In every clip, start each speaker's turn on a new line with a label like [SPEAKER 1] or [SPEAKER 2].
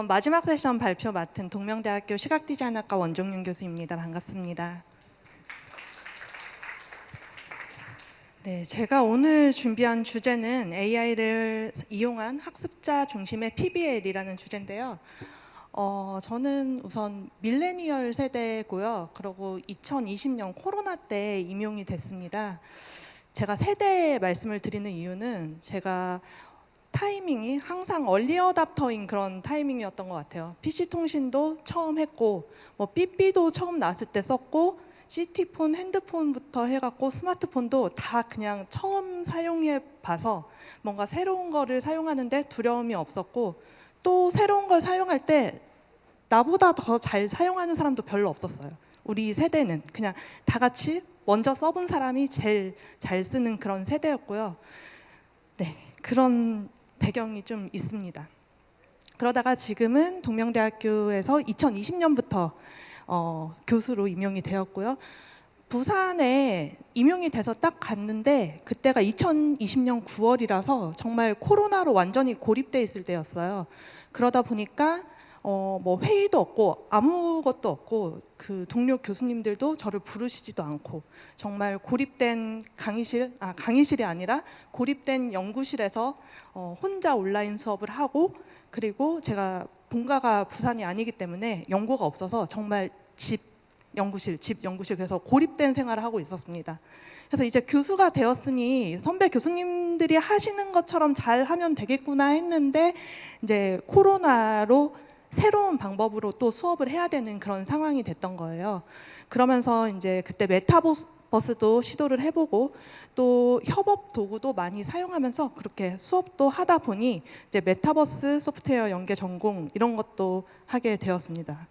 [SPEAKER 1] 이번 마지막 세션 발표 맡은 동명대학교 시각디자인학과 원종윤 교수입니다. 반갑습니다. 네, 제가 오늘 준비한 주제는 AI를 이용한 학습자 중심의 PBL이라는 주제인데요. 저는 우선 밀레니얼 세대고요. 그리고 2020년 코로나 때 임용이 됐습니다. 제가 세대 말씀을 드리는 이유는 제가 타이밍이 항상 얼리 어답터인 그런 타이밍이었던 것 같아요. PC통신도 처음 했고 뭐 삐삐도 처음 나왔을 때 썼고 CT폰, 핸드폰부터 해갖고 스마트폰도 다 그냥 처음 사용해 봐서 뭔가 새로운 거를 사용하는데 두려움이 없었고, 또 새로운 걸 사용할 때 나보다 더 잘 사용하는 사람도 별로 없었어요. 우리 세대는 그냥 다 같이 먼저 써본 사람이 제일 잘 쓰는 그런 세대였고요. 네, 그런 배경이 좀 있습니다. 그러다가 지금은 동명대학교에서 2020년부터 교수로 임용이 되었고요. 부산에 임용이 돼서 딱 갔는데 그때가 2020년 9월이라서 정말 코로나로 완전히 고립돼 있을 때였어요. 그러다 보니까 뭐 회의도 없고 아무것도 없고 그 동료 교수님들도 저를 부르시지도 않고 정말 고립된 강의실이 아니라 고립된 연구실에서 혼자 온라인 수업을 하고, 그리고 제가 본가가 부산이 아니기 때문에 연구가 없어서 정말 집 연구실 그래서 고립된 생활을 하고 있었습니다. 그래서 이제 교수가 되었으니 선배 교수님들이 하시는 것처럼 잘 하면 되겠구나 했는데 이제 코로나로 새로운 방법으로 또 수업을 해야 되는 그런 상황이 됐던 거예요. 그러면서 이제 그때 메타버스도 시도를 해보고 또 협업 도구도 많이 사용하면서 그렇게 수업도 하다 보니 이제 메타버스 소프트웨어 연계 전공 이런 것도 하게 되었습니다.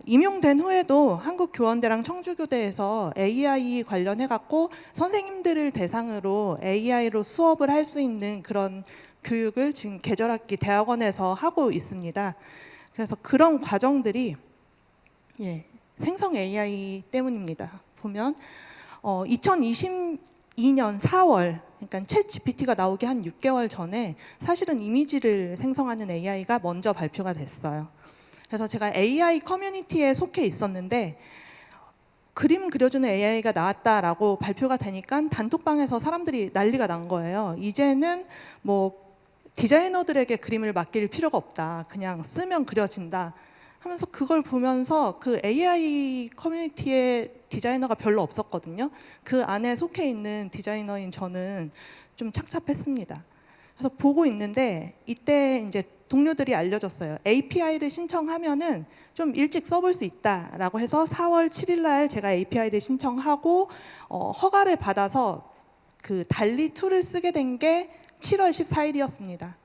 [SPEAKER 1] 임용된 후에도 한국교원대랑 청주교대에서 AI 관련해 갖고 선생님들을 대상으로 AI로 수업을 할 수 있는 그런 교육을 지금 계절학기 대학원에서 하고 있습니다. 그래서 그런 과정들이 생성 AI 때문입니다. 보면 2022년 4월, 그러니까 챗 GPT가 나오기 한 6개월 전에 사실은 이미지를 생성하는 AI가 먼저 발표가 됐어요. 그래서 제가 AI 커뮤니티에 속해 있었는데 그림 그려주는 AI가 나왔다라고 발표가 되니까 단톡방에서 사람들이 난리가 난 거예요. 이제는 뭐 디자이너들에게 그림을 맡길 필요가 없다, 그냥 쓰면 그려진다 하면서 그걸 보면서 그 AI 커뮤니티에 디자이너가 별로 없었거든요. 그 안에 속해 있는 디자이너인 저는 좀 착잡했습니다. 그래서 보고 있는데 이때 이제 동료들이 알려줬어요. API를 신청하면은 좀 일찍 써볼 수 있다라고 해서 4월 7일 날 제가 API를 신청하고 허가를 받아서 그 달리 2를 쓰게 된 게 7월 14일이었습니다.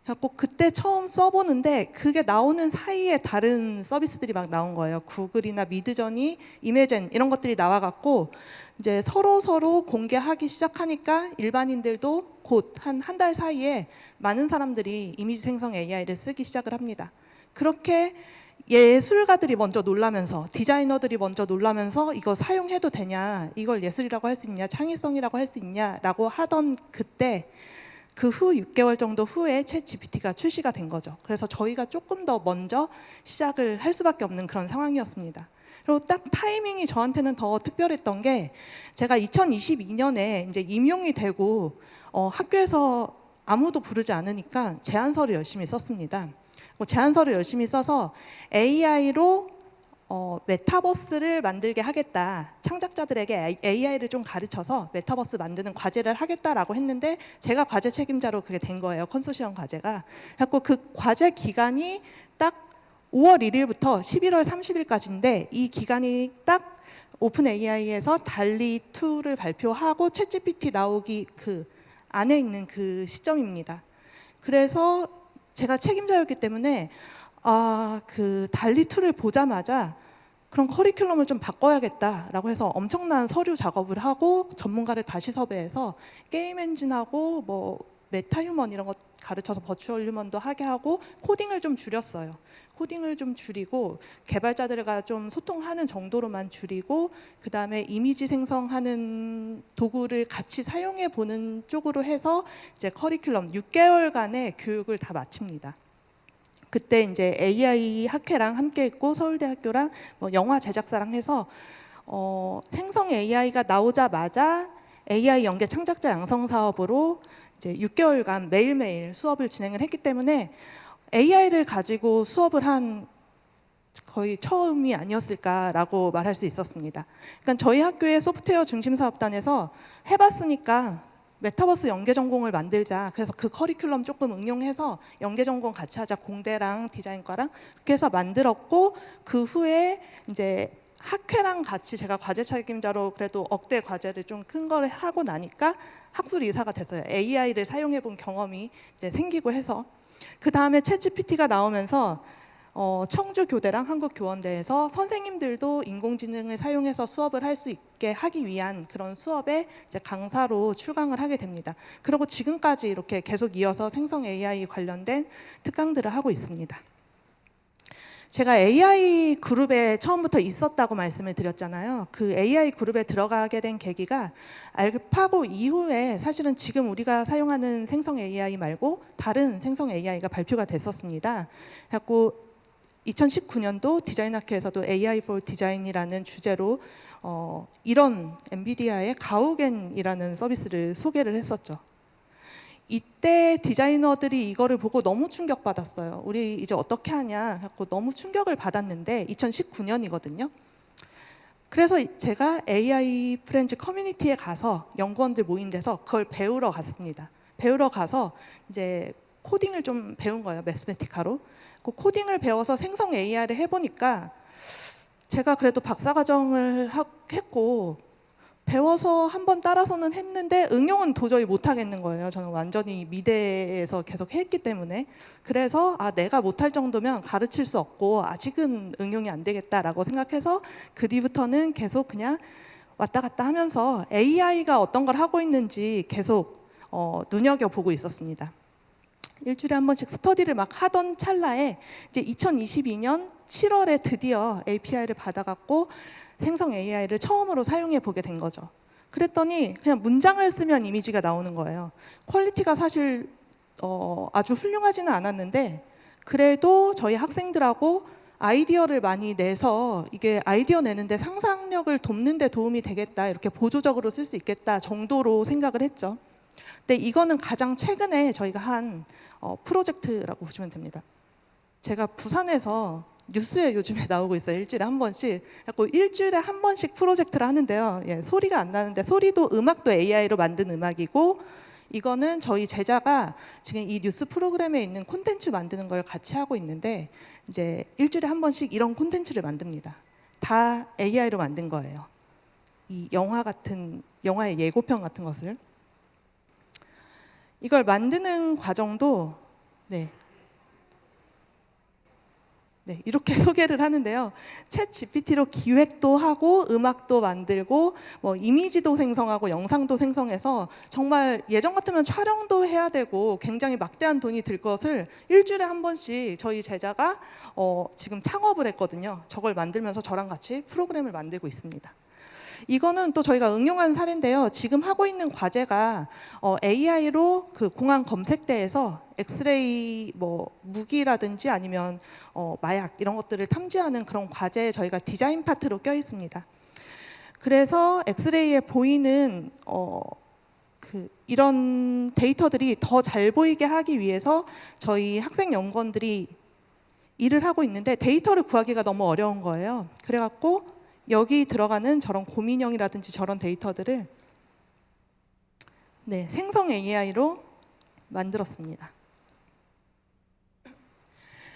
[SPEAKER 1] 그래서 그때 처음 써보는데 그게 나오는 사이에 다른 서비스들이 막 나온 거예요. 구글이나 미드저니, 이매젠 이런 것들이 나와갖고 이제 서로 공개하기 시작하니까 일반인들도 곧 한 달 사이에 많은 사람들이 이미지 생성 AI를 쓰기 시작을 합니다. 그렇게 예술가들이 먼저 놀라면서, 디자이너들이 먼저 놀라면서 이거 사용해도 되냐, 이걸 예술이라고 할 수 있냐, 창의성이라고 할 수 있냐라고 하던 그때 그 후 6개월 정도 후에 챗 GPT가 출시가 된 거죠. 그래서 저희가 조금 더 먼저 시작을 할 수밖에 없는 그런 상황이었습니다. 그리고 딱 타이밍이 저한테는 더 특별했던 게 제가 2022년에 이제 임용이 되고 학교에서 아무도 부르지 않으니까 제안서를 열심히 썼습니다. 제안서를 열심히 써서 AI로 메타버스를 만들게 하겠다, 창작자들에게 AI를 좀 가르쳐서 메타버스 만드는 과제를 하겠다라고 했는데 제가 과제 책임자로 그게 된 거예요. 컨소시엄 과제가. 그래서 그 과제 기간이 딱 5월 1일부터 11월 30일까지인데 이 기간이 딱 오픈 AI에서 달리 2를 발표하고 챗 GPT 나오기 그 안에 있는 그 시점입니다. 그래서 제가 책임자였기 때문에 그 달리 2를 보자마자 그럼 커리큘럼을 좀 바꿔야겠다라고 해서 엄청난 서류 작업을 하고 전문가를 다시 섭외해서 게임 엔진하고 뭐 메타휴먼 이런 거 가르쳐서 버추얼 휴먼도 하게 하고 코딩을 좀 줄였어요. 코딩을 좀 줄이고 개발자들과 좀 소통하는 정도로만 줄이고 그 다음에 이미지 생성하는 도구를 같이 사용해 보는 쪽으로 해서 이제 커리큘럼 6개월간의 교육을 다 마칩니다. 그때 이제 AI 학회랑 함께 했고 서울대학교랑 뭐 영화 제작사랑 해서 생성 AI가 나오자마자 AI 연계 창작자 양성 사업으로 이제 6개월간 매일매일 수업을 진행을 했기 때문에 AI를 가지고 수업을 한 거의 처음이 아니었을까라고 말할 수 있었습니다. 그러니까 저희 학교의 소프트웨어 중심 사업단에서 해봤으니까 메타버스 연계 전공을 만들자. 그래서 그 커리큘럼 조금 응용해서 연계 전공 같이 하자. 공대랑 디자인과랑 그렇게 해서 만들었고, 그 후에 이제 학회랑 같이 제가 과제 책임자로 그래도 억대 과제를 좀 큰 거를 하고 나니까 학술 이사가 됐어요. AI를 사용해 본 경험이 이제 생기고 해서. 그 다음에 챗GPT가 나오면서 청주교대랑 한국교원대에서 선생님들도 인공지능을 사용해서 수업을 할 수 있게 하기 위한 그런 수업에 이제 강사로 출강을 하게 됩니다. 그리고 지금까지 이렇게 계속 이어서 생성 AI 관련된 특강들을 하고 있습니다. 제가 AI 그룹에 처음부터 있었다고 말씀을 드렸잖아요. 그 AI 그룹에 들어가게 된 계기가 알파고 이후에 사실은 지금 우리가 사용하는 생성 AI 말고 다른 생성 AI가 발표가 됐었습니다. 그래서 2019년도 디자인학회에서도 AI for Design이라는 주제로 이런 엔비디아의 가우겐이라는 서비스를 소개를 했었죠. 이때 디자이너들이 이거를 보고 너무 충격받았어요. 우리 이제 어떻게 하냐 하고 너무 충격을 받았는데 2019년이거든요. 그래서 제가 AI 프렌즈 커뮤니티에 가서 연구원들 모인 데서 그걸 배우러 갔습니다. 배우러 가서 이제 코딩을 좀 배운 거예요. 매스메티카로. 그 코딩을 배워서 생성 AI를 해보니까 제가 그래도 박사과정을 했고 배워서 한번 따라서는 했는데 응용은 도저히 못하겠는 거예요. 저는 완전히 미대에서 계속 했기 때문에. 그래서 내가 못할 정도면 가르칠 수 없고 아직은 응용이 안 되겠다라고 생각해서 그 뒤부터는 계속 그냥 왔다 갔다 하면서 AI가 어떤 걸 하고 있는지 계속 눈여겨보고 있었습니다. 일주일에 한 번씩 스터디를 막 하던 찰나에 이제 2022년 7월에 드디어 API를 받아갖고 생성 AI를 처음으로 사용해 보게 된 거죠. 그랬더니 그냥 문장을 쓰면 이미지가 나오는 거예요. 퀄리티가 사실 아주 훌륭하지는 않았는데 그래도 저희 학생들하고 아이디어를 많이 내서 이게 아이디어 내는데 상상력을 돕는 데 도움이 되겠다, 이렇게 보조적으로 쓸 수 있겠다 정도로 생각을 했죠. 근데 이거는 가장 최근에 저희가 한 프로젝트라고 보시면 됩니다. 제가 부산에서 뉴스에 요즘에 나오고 있어요. 일주일에 한 번씩. 일주일에 한 번씩 프로젝트를 하는데요. 소리가 안 나는데 소리도 음악도 AI로 만든 음악이고, 이거는 저희 제자가 지금 이 뉴스 프로그램에 있는 콘텐츠 만드는 걸 같이 하고 있는데 이제 일주일에 한 번씩 이런 콘텐츠를 만듭니다. 다 AI로 만든 거예요. 이 영화의 예고편 같은 것을. 이걸 만드는 과정도 이렇게 소개를 하는데요. 챗 GPT로 기획도 하고 음악도 만들고 뭐 이미지도 생성하고 영상도 생성해서 정말 예전 같으면 촬영도 해야 되고 굉장히 막대한 돈이 들 것을 일주일에 한 번씩 저희 제자가 지금 창업을 했거든요. 저걸 만들면서 저랑 같이 프로그램을 만들고 있습니다. 이거는 또 저희가 응용한 사례인데요. 지금 하고 있는 과제가 AI로 그 공항 검색대에서 엑스레이 무기라든지 아니면 마약 이런 것들을 탐지하는 그런 과제에 저희가 디자인 파트로 껴 있습니다. 그래서 엑스레이에 보이는 이런 데이터들이 더 잘 보이게 하기 위해서 저희 학생 연구원들이 일을 하고 있는데 데이터를 구하기가 너무 어려운 거예요. 그래갖고 여기 들어가는 저런 곰인형이라든지 저런 데이터들을 생성 AI로 만들었습니다.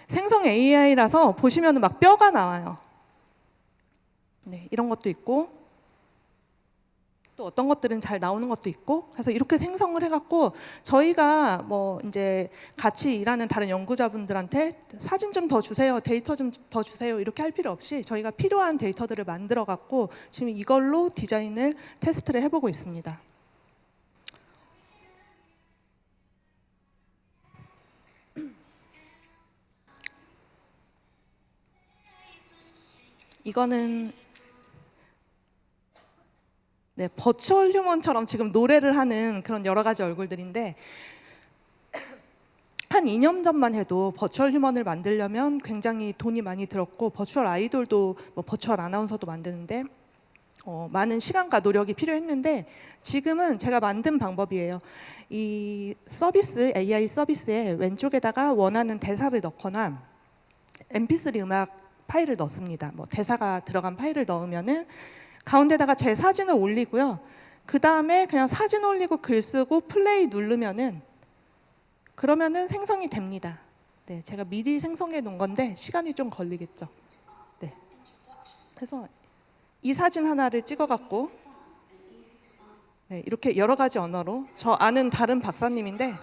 [SPEAKER 1] 생성 AI라서 보시면 막 뼈가 나와요. 이런 것도 있고 또 어떤 것들은 잘 나오는 것도 있고, 그래서 이렇게 생성을 해갖고 저희가 이제 같이 일하는 다른 연구자분들한테 사진 좀 더 주세요, 데이터 좀 더 주세요 이렇게 할 필요 없이 저희가 필요한 데이터들을 만들어갖고 지금 이걸로 디자인을 테스트를 해보고 있습니다. 이거는 버추얼 휴먼처럼 지금 노래를 하는 그런 여러 가지 얼굴들인데 한 2년 전만 해도 버추얼 휴먼을 만들려면 굉장히 돈이 많이 들었고, 버추얼 아이돌도 버추얼 아나운서도 만드는데 많은 시간과 노력이 필요했는데, 지금은 제가 만든 방법이에요. 이 서비스, AI 서비스에 왼쪽에다가 원하는 대사를 넣거나 mp3 음악 파일을 넣습니다. 대사가 들어간 파일을 넣으면은 가운데다가 제 사진을 올리고요. 그 다음에 그냥 사진 올리고 글 쓰고 플레이 누르면은, 그러면은 생성이 됩니다. 네, 제가 미리 생성해 놓은 건데 시간이 좀 걸리겠죠. 네. 그래서 이 사진 하나를 찍어갖고, 네, 이렇게 여러 가지 언어로, 저 아는 다른 박사님인데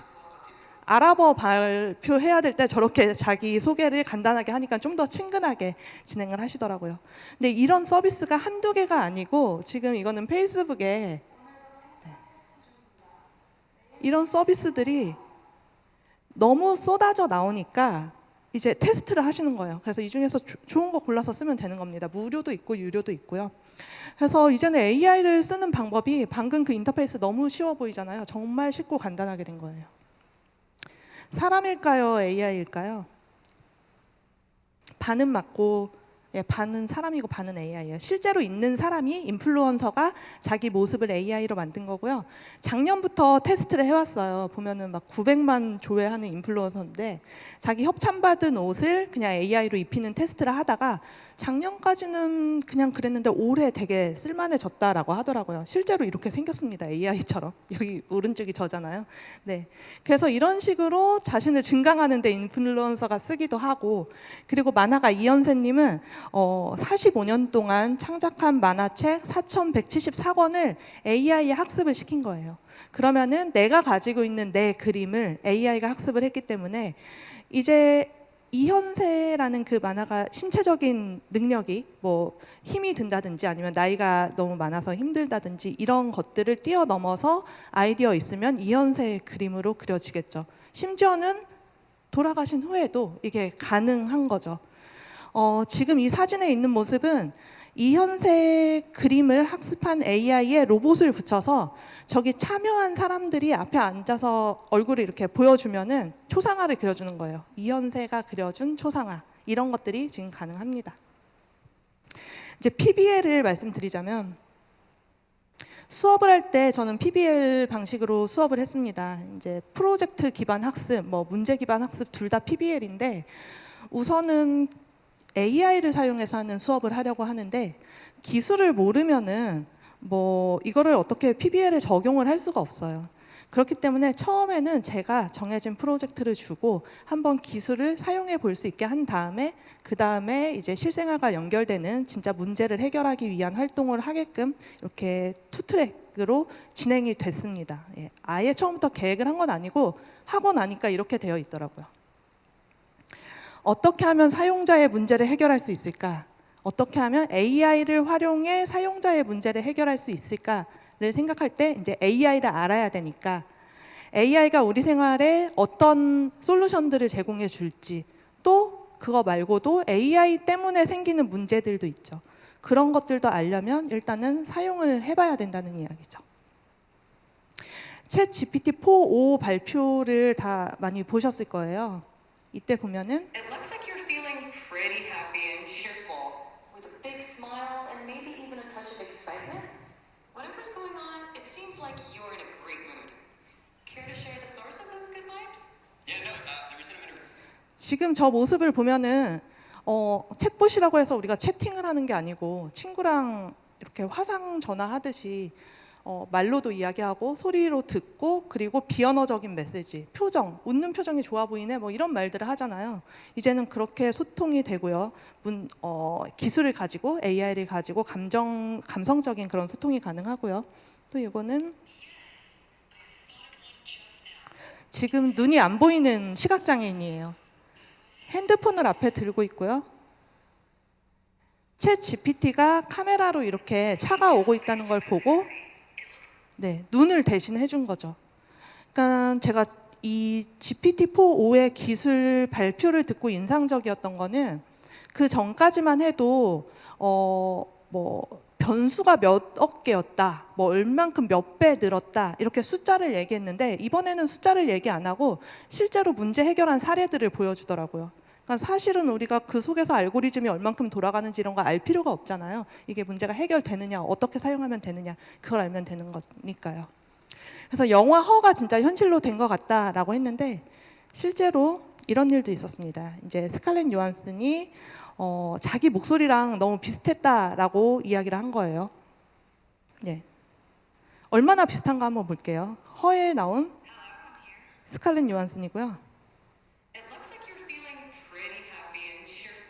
[SPEAKER 1] 아랍어 발표해야 될 때 저렇게 자기 소개를 간단하게 하니까 좀 더 친근하게 진행을 하시더라고요. 근데 이런 서비스가 한두 개가 아니고, 지금 이거는 페이스북에 이런 서비스들이 너무 쏟아져 나오니까 이제 테스트를 하시는 거예요. 그래서 이 중에서 좋은 거 골라서 쓰면 되는 겁니다. 무료도 있고 유료도 있고요. 그래서 이제는 AI를 쓰는 방법이, 방금 그 인터페이스 너무 쉬워 보이잖아요. 정말 쉽고 간단하게 된 거예요. 사람일까요? AI일까요? 반은 맞고, 반은 사람이고 반은 AI예요. 실제로 있는 사람이, 인플루언서가 자기 모습을 AI로 만든 거고요. 작년부터 테스트를 해왔어요. 보면은 막 900만 조회하는 인플루언서인데 자기 협찬받은 옷을 그냥 AI로 입히는 테스트를 하다가 작년까지는 그냥 그랬는데 올해 되게 쓸만해졌다라고 하더라고요. 실제로 이렇게 생겼습니다. AI처럼. 여기 오른쪽이 저잖아요. 네. 그래서 이런 식으로 자신을 증강하는 데 인플루언서가 쓰기도 하고, 그리고 만화가 이현세님은 45년 동안 창작한 만화책 4,174권을 AI에 학습을 시킨 거예요. 그러면은 내가 가지고 있는 내 그림을 AI가 학습을 했기 때문에 이제 이현세라는 그 만화가 신체적인 능력이 힘이 든다든지 아니면 나이가 너무 많아서 힘들다든지 이런 것들을 뛰어넘어서 아이디어 있으면 이현세의 그림으로 그려지겠죠. 심지어는 돌아가신 후에도 이게 가능한 거죠. 지금 이 사진에 있는 모습은 이현세 그림을 학습한 AI에 로봇을 붙여서 저기 참여한 사람들이 앞에 앉아서 얼굴을 이렇게 보여주면은 초상화를 그려주는 거예요. 이현세가 그려준 초상화, 이런 것들이 지금 가능합니다. 이제 PBL을 말씀드리자면, 수업을 할 때 저는 PBL 방식으로 수업을 했습니다. 이제 프로젝트 기반 학습, 문제 기반 학습 둘 다 PBL인데, 우선은 AI를 사용해서 하는 수업을 하려고 하는데 기술을 모르면은 이거를 어떻게 PBL에 적용을 할 수가 없어요. 그렇기 때문에 처음에는 제가 정해진 프로젝트를 주고 한번 기술을 사용해 볼 수 있게 한 다음에, 그 다음에 이제 실생활과 연결되는 진짜 문제를 해결하기 위한 활동을 하게끔 이렇게 투트랙으로 진행이 됐습니다. 아예 처음부터 계획을 한 건 아니고 하고 나니까 이렇게 되어 있더라고요. 어떻게 하면 사용자의 문제를 해결할 수 있을까? 어떻게 하면 AI를 활용해 사용자의 문제를 해결할 수 있을까를 생각할 때 이제 AI를 알아야 되니까, AI가 우리 생활에 어떤 솔루션들을 제공해 줄지, 또 그거 말고도 AI 때문에 생기는 문제들도 있죠. 그런 것들도 알려면 일단은 사용을 해봐야 된다는 이야기죠. 챗 GPT-4.5 발표를 다 많이 보셨을 거예요. 이때 보면은
[SPEAKER 2] It looks like you're feeling pretty happy and cheerful, with a big smile and maybe even a touch of excitement. Whatever's going on, it seems like you're in a great mood. Care to share the source of those good vibes?
[SPEAKER 3] Yeah, no, the reason I'm
[SPEAKER 1] 지금 저 모습을 보면은 챗봇이라고 해서 우리가 채팅을 하는 게 아니고 친구랑 이렇게 화상 전화하듯이 말로도 이야기하고 소리로 듣고, 그리고 비언어적인 메시지, 표정, 웃는 표정이 좋아 보이네, 이런 말들을 하잖아요. 이제는 그렇게 소통이 되고요. 기술을 가지고, AI를 가지고 감성적인 그런 소통이 가능하고요. 또 이거는 지금 눈이 안 보이는 시각장애인이에요. 핸드폰을 앞에 들고 있고요. 챗 GPT가 카메라로 이렇게 차가 오고 있다는 걸 보고 눈을 대신 해준 거죠. 그러니까 제가 이 GPT-4.5의 기술 발표를 듣고 인상적이었던 거는, 그 전까지만 해도 변수가 몇억 개였다, 뭐 얼만큼 몇 배 늘었다 이렇게 숫자를 얘기했는데 이번에는 숫자를 얘기 안 하고 실제로 문제 해결한 사례들을 보여주더라고요. 그러니까 사실은 우리가 그 속에서 알고리즘이 얼만큼 돌아가는지 이런 거 알 필요가 없잖아요. 이게 문제가 해결되느냐, 어떻게 사용하면 되느냐, 그걸 알면 되는 거니까요. 그래서 영화 허가 진짜 현실로 된 것 같다라고 했는데 실제로 이런 일도 있었습니다. 이제 스칼렛 요한슨이 자기 목소리랑 너무 비슷했다라고 이야기를 한 거예요. 예. 얼마나 비슷한가 한번 볼게요. 허에 나온 스칼렛 요한슨이고요.
[SPEAKER 2] It looks like you're feeling pretty happy and cheerful.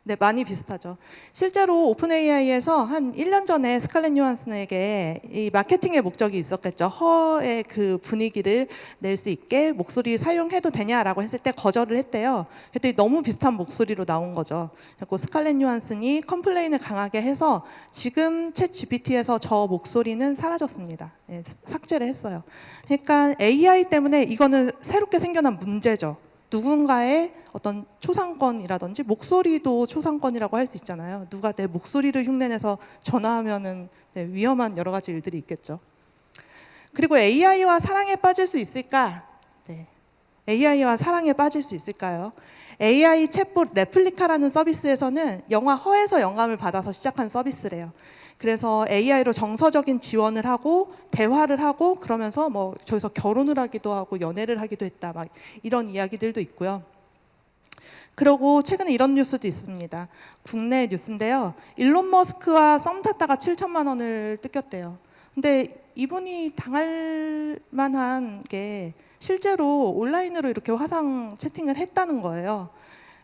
[SPEAKER 1] 네, 많이 비슷하죠. 실제로 오픈 AI에서 한 1년 전에 스칼렛 요한슨에게 이 마케팅의 목적이 있었겠죠. 허의 그 분위기를 낼 수 있게 목소리 사용해도 되냐라고 했을 때 거절을 했대요. 그랬더니 너무 비슷한 목소리로 나온 거죠. 그리고 스칼렛 요한슨이 컴플레인을 강하게 해서 지금 챗 GPT에서 저 목소리는 사라졌습니다. 예, 삭제를 했어요. 그러니까 AI 때문에 이거는 새롭게 생겨난 문제죠. 누군가의 어떤 초상권이라든지 목소리도 초상권이라고 할 수 있잖아요. 누가 내 목소리를 흉내내서 전화하면은 위험한 여러 가지 일들이 있겠죠. 그리고 AI와 사랑에 빠질 수 있을까? 네. AI와 사랑에 빠질 수 있을까요? AI 챗봇 레플리카라는 서비스에서는 영화 허에서 영감을 받아서 시작한 서비스래요. 그래서 AI로 정서적인 지원을 하고 대화를 하고 그러면서 뭐 저기서 결혼을 하기도 하고 연애를 하기도 했다 막 이런 이야기들도 있고요. 그리고 최근에 이런 뉴스도 있습니다. 국내 뉴스인데요. 일론 머스크와 썸 탔다가 7천만 원을 뜯겼대요. 근데 이분이 당할 만한 게 실제로 온라인으로 이렇게 화상 채팅을 했다는 거예요.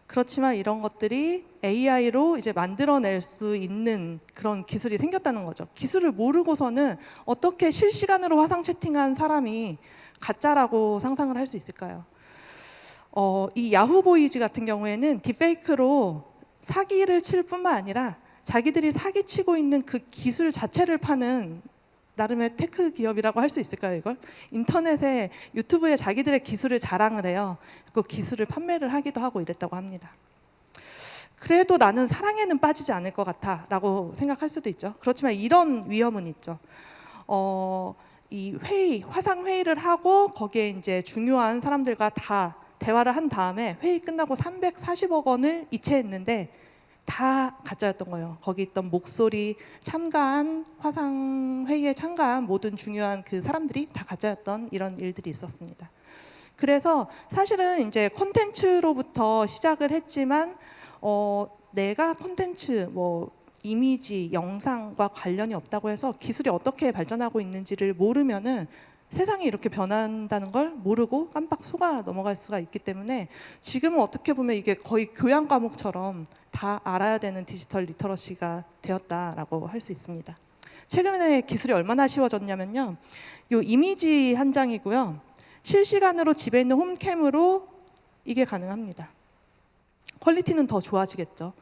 [SPEAKER 1] 그렇지만 이런 것들이 AI로 이제 만들어낼 수 있는 그런 기술이 생겼다는 거죠. 기술을 모르고서는 어떻게 실시간으로 화상 채팅한 사람이 가짜라고 상상을 할 수 있을까요? 이 야후보이즈 같은 경우에는 딥페이크로 사기를 칠 뿐만 아니라 자기들이 사기치고 있는 그 기술 자체를 파는 나름의 테크 기업이라고 할 수 있을까요, 이걸? 인터넷에 유튜브에 자기들의 기술을 자랑을 해요. 그 기술을 판매를 하기도 하고 이랬다고 합니다. 그래도 나는 사랑에는 빠지지 않을 것 같아라고 생각할 수도 있죠. 그렇지만 이런 위험은 있죠. 이 회의, 화상 회의를 하고 거기에 이제 중요한 사람들과 다 대화를 한 다음에 회의 끝나고 340억 원을 이체했는데 다 가짜였던 거예요. 거기 있던 목소리, 참가한 화상 회의에 참가한 모든 중요한 그 사람들이 다 가짜였던 이런 일들이 있었습니다. 그래서 사실은 이제 콘텐츠로부터 시작을 했지만 내가 콘텐츠 뭐 이미지, 영상과 관련이 없다고 해서 기술이 어떻게 발전하고 있는지를 모르면은 세상이 이렇게 변한다는 걸 모르고 깜빡 속아 넘어갈 수가 있기 때문에 지금은 어떻게 보면 이게 거의 교양 과목처럼 다 알아야 되는 디지털 리터러시가 되었다라고 할 수 있습니다. 최근에 기술이 얼마나 쉬워졌냐면요. 요 이미지 한 장이고요. 실시간으로 집에 있는 홈캠으로 이게 가능합니다. 퀄리티는 더 좋아지겠죠.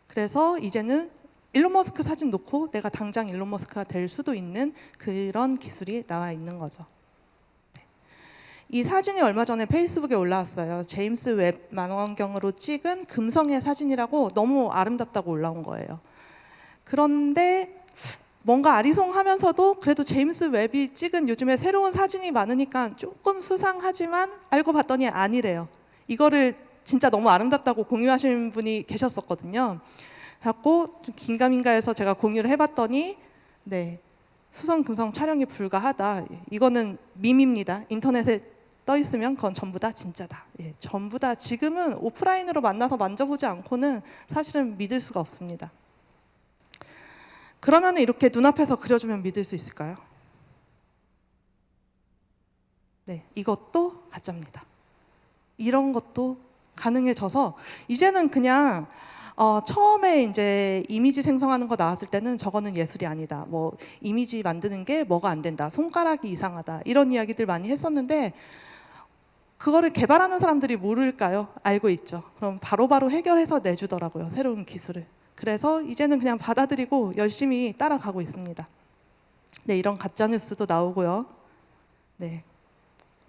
[SPEAKER 1] 그래서 이제는 일론 머스크 사진 놓고 내가 당장 일론 머스크가 될 수도 있는 그런 기술이 나와 있는 거죠. 이 사진이 얼마 전에 페이스북에 올라왔어요. 제임스 웹 망원경으로 찍은 금성의 사진이라고 너무 아름답다고 올라온 거예요. 그런데 뭔가 아리송하면서도 그래도 제임스 웹이 찍은 요즘에 새로운 사진이 많으니까 조금 수상하지만 알고 봤더니 아니래요. 이거를 진짜 너무 아름답다고 공유하시는 분이 계셨었거든요. 그래서 좀 긴가민가해서 제가 공유를 해봤더니 네, 수성 금성 촬영이 불가하다. 이거는 밈입니다. 인터넷에 떠 있으면 그건 전부 다 진짜다. 예, 전부 다 지금은 오프라인으로 만나서 만져보지 않고는 사실은 믿을 수가 없습니다. 그러면 이렇게 눈앞에서 그려주면 믿을 수 있을까요? 네, 이것도 가짜입니다. 이런 것도 가능해져서 이제는 그냥 처음에 이제 이미지 생성하는 거 나왔을 때는 저거는 예술이 아니다. 뭐 이미지 만드는 게 뭐가 안 된다. 손가락이 이상하다. 이런 이야기들 많이 했었는데 그거를 개발하는 사람들이 모를까요? 알고 있죠. 그럼 바로바로 해결해서 내주더라고요. 새로운 기술을. 그래서 이제는 그냥 받아들이고 열심히 따라가고 있습니다. 네, 이런 가짜 뉴스도 나오고요. 네,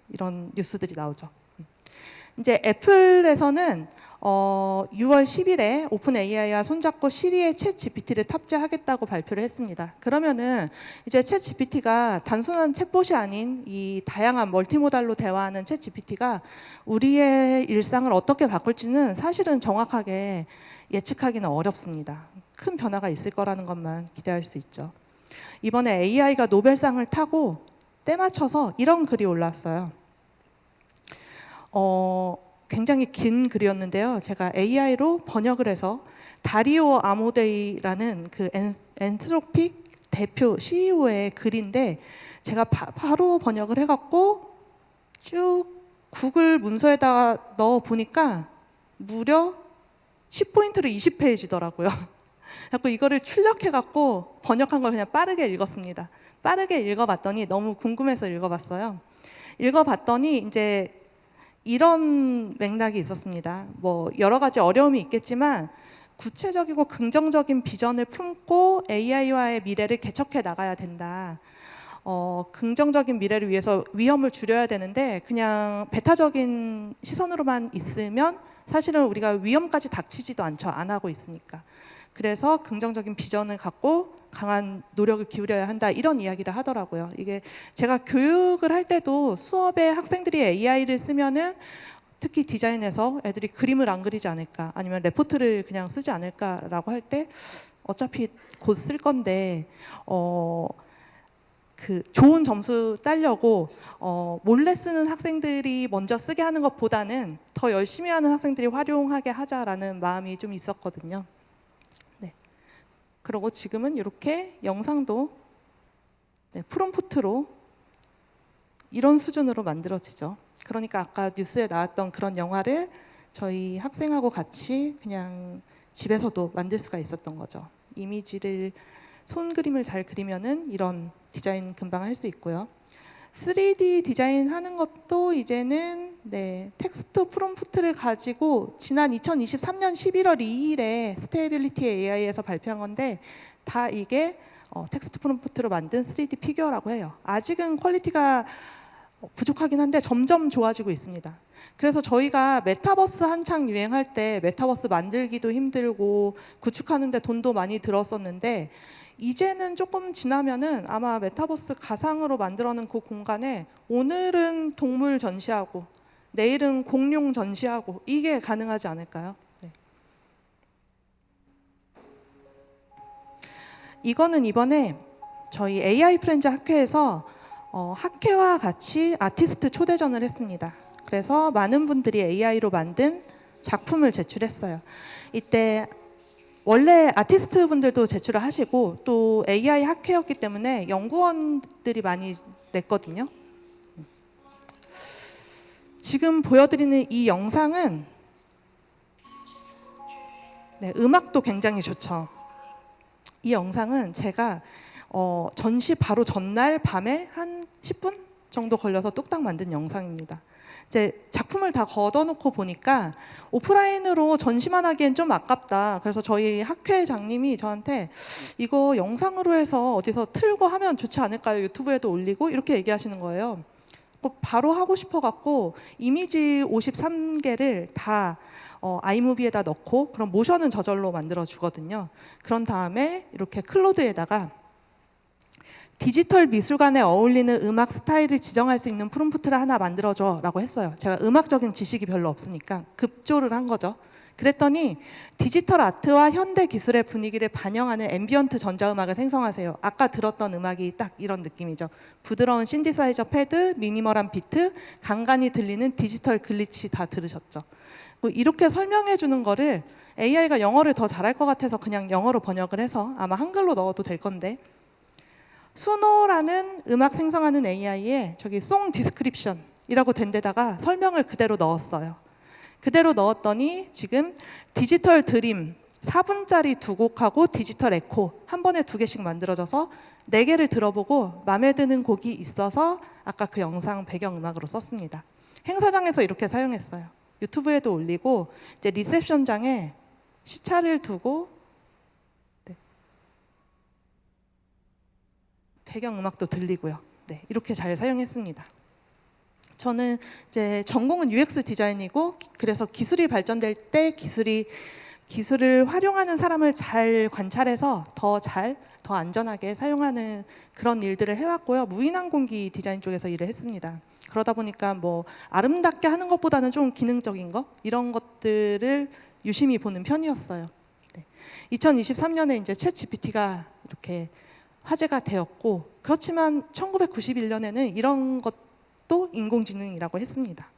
[SPEAKER 1] 이런 뉴스들이 나오죠. 이제 애플에서는 6월 10일에 오픈 AI와 손잡고 시리에 챗 GPT를 탑재하겠다고 발표를 했습니다. 그러면은 이제 챗 GPT가 단순한 챗봇이 아닌 이 다양한 멀티모달로 대화하는 챗 GPT가 우리의 일상을 어떻게 바꿀지는 사실은 정확하게 예측하기는 어렵습니다. 큰 변화가 있을 거라는 것만 기대할 수 있죠. 이번에 AI가 노벨상을 타고 때 맞춰서 이런 글이 올라왔어요. 굉장히 긴 글이었는데요. 제가 AI로 번역을 해서 다리오 아모데이라는 그 엔트로픽 대표 CEO의 글인데 제가 바로 번역을 해갖고 쭉 구글 문서에다가 넣어 보니까 무려 10포인트로 20페이지더라고요. 자꾸 이거를 출력해갖고 번역한 걸 그냥 빠르게 읽었습니다. 빠르게 읽어봤더니 너무 궁금해서 읽어봤어요. 읽어봤더니 이제 이런 맥락이 있었습니다. 뭐 여러 가지 어려움이 있겠지만 구체적이고 긍정적인 비전을 품고 AI와의 미래를 개척해 나가야 된다. 긍정적인 미래를 위해서 위험을 줄여야 되는데 그냥 배타적인 시선으로만 있으면 사실은 우리가 위험까지 닥치지도 않죠. 안 하고 있으니까. 그래서 긍정적인 비전을 갖고 강한 노력을 기울여야 한다 이런 이야기를 하더라고요. 이게 제가 교육을 할 때도 수업에 학생들이 AI를 쓰면은 특히 디자인에서 애들이 그림을 안 그리지 않을까 아니면 레포트를 그냥 쓰지 않을까라고 할 때 어차피 곧 쓸 건데 그 좋은 점수 따려고 몰래 쓰는 학생들이 먼저 쓰게 하는 것보다는 더 열심히 하는 학생들이 활용하게 하자라는 마음이 좀 있었거든요. 그리고 지금은 이렇게 영상도 프롬프트로 이런 수준으로 만들어지죠. 그러니까 아까 뉴스에 나왔던 그런 영화를 저희 학생하고 같이 그냥 집에서도 만들 수가 있었던 거죠. 이미지를 손 그림을 잘 그리면은 이런 디자인 금방 할 수 있고요. 3D 디자인 하는 것도 이제는 텍스트 프롬프트를 가지고 지난 2023년 11월 2일에 스테이빌리티 AI에서 발표한 건데 다 이게 텍스트 프롬프트로 만든 3D 피규어라고 해요. 아직은 퀄리티가 부족하긴 한데 점점 좋아지고 있습니다. 그래서 저희가 메타버스 한창 유행할 때 메타버스 만들기도 힘들고 구축하는데 돈도 많이 들었었는데 이제는 조금 지나면은 아마 메타버스 가상으로 만들어놓은 그 공간에 오늘은 동물 전시하고 내일은 공룡 전시하고 이게 가능하지 않을까요? 네. 이거는 이번에 저희 AI 프렌즈 학회에서 학회와 같이 아티스트 초대전을 했습니다. 그래서 많은 분들이 AI로 만든 작품을 제출했어요. 이때 원래 아티스트 분들도 제출을 하시고 또 AI 학회였기 때문에 연구원들이 많이 냈거든요. 지금 보여드리는 이 영상은 음악도 굉장히 좋죠. 이 영상은 제가 전시 바로 전날 밤에 한 10분 정도 걸려서 뚝딱 만든 영상입니다. 이제 작품을 다 걷어놓고 보니까 오프라인으로 전시만 하기엔 좀 아깝다. 그래서 저희 학회장님이 저한테 이거 영상으로 해서 어디서 틀고 하면 좋지 않을까요? 유튜브에도 올리고 이렇게 얘기하시는 거예요. 바로 하고 싶어갖고 이미지 53개를 다 아이무비에다 넣고 그럼 모션은 저절로 만들어 주거든요. 그런 다음에 이렇게 클로드에다가 디지털 미술관에 어울리는 음악 스타일을 지정할 수 있는 프롬프트를 하나 만들어줘 라고 했어요. 제가 음악적인 지식이 별로 없으니까 급조를 한 거죠. 그랬더니 디지털 아트와 현대 기술의 분위기를 반영하는 앰비언트 전자음악을 생성하세요. 아까 들었던 음악이 딱 이런 느낌이죠. 부드러운 신디사이저 패드, 미니멀한 비트, 간간히 들리는 디지털 글리치 다 들으셨죠. 이렇게 설명해 주는 거를 AI가 영어를 더 잘할 것 같아서 그냥 영어로 번역을 해서 아마 한글로 넣어도 될 건데 수노라는 음악 생성하는 AI에 저기 송 디스크립션이라고 된 데다가 설명을 그대로 넣었어요. 그대로 넣었더니 지금 디지털 드림 4분짜리 2곡하고 디지털 에코 한 번에 2개씩 만들어져서 4개를 들어보고 마음에 드는 곡이 있어서 아까 그 영상 배경음악으로 썼습니다. 행사장에서 이렇게 사용했어요. 유튜브에도 올리고 이제 리셉션장에 시차를 두고 배경음악도 들리고요. 이렇게 잘 사용했습니다. 저는 이제 전공은 UX 디자인이고 그래서 기술이 발전될 때 기술을 활용하는 사람을 잘 관찰해서 더 안전하게 사용하는 그런 일들을 해왔고요. 무인항공기 디자인 쪽에서 일을 했습니다. 그러다 보니까 뭐 아름답게 하는 것보다는 좀 기능적인 거 이런 것들을 유심히 보는 편이었어요. 네. 2023년에 이제 챗 GPT가 이렇게 화제가 되었고 그렇지만 1991년에는 이런 것도 인공지능이라고 했습니다.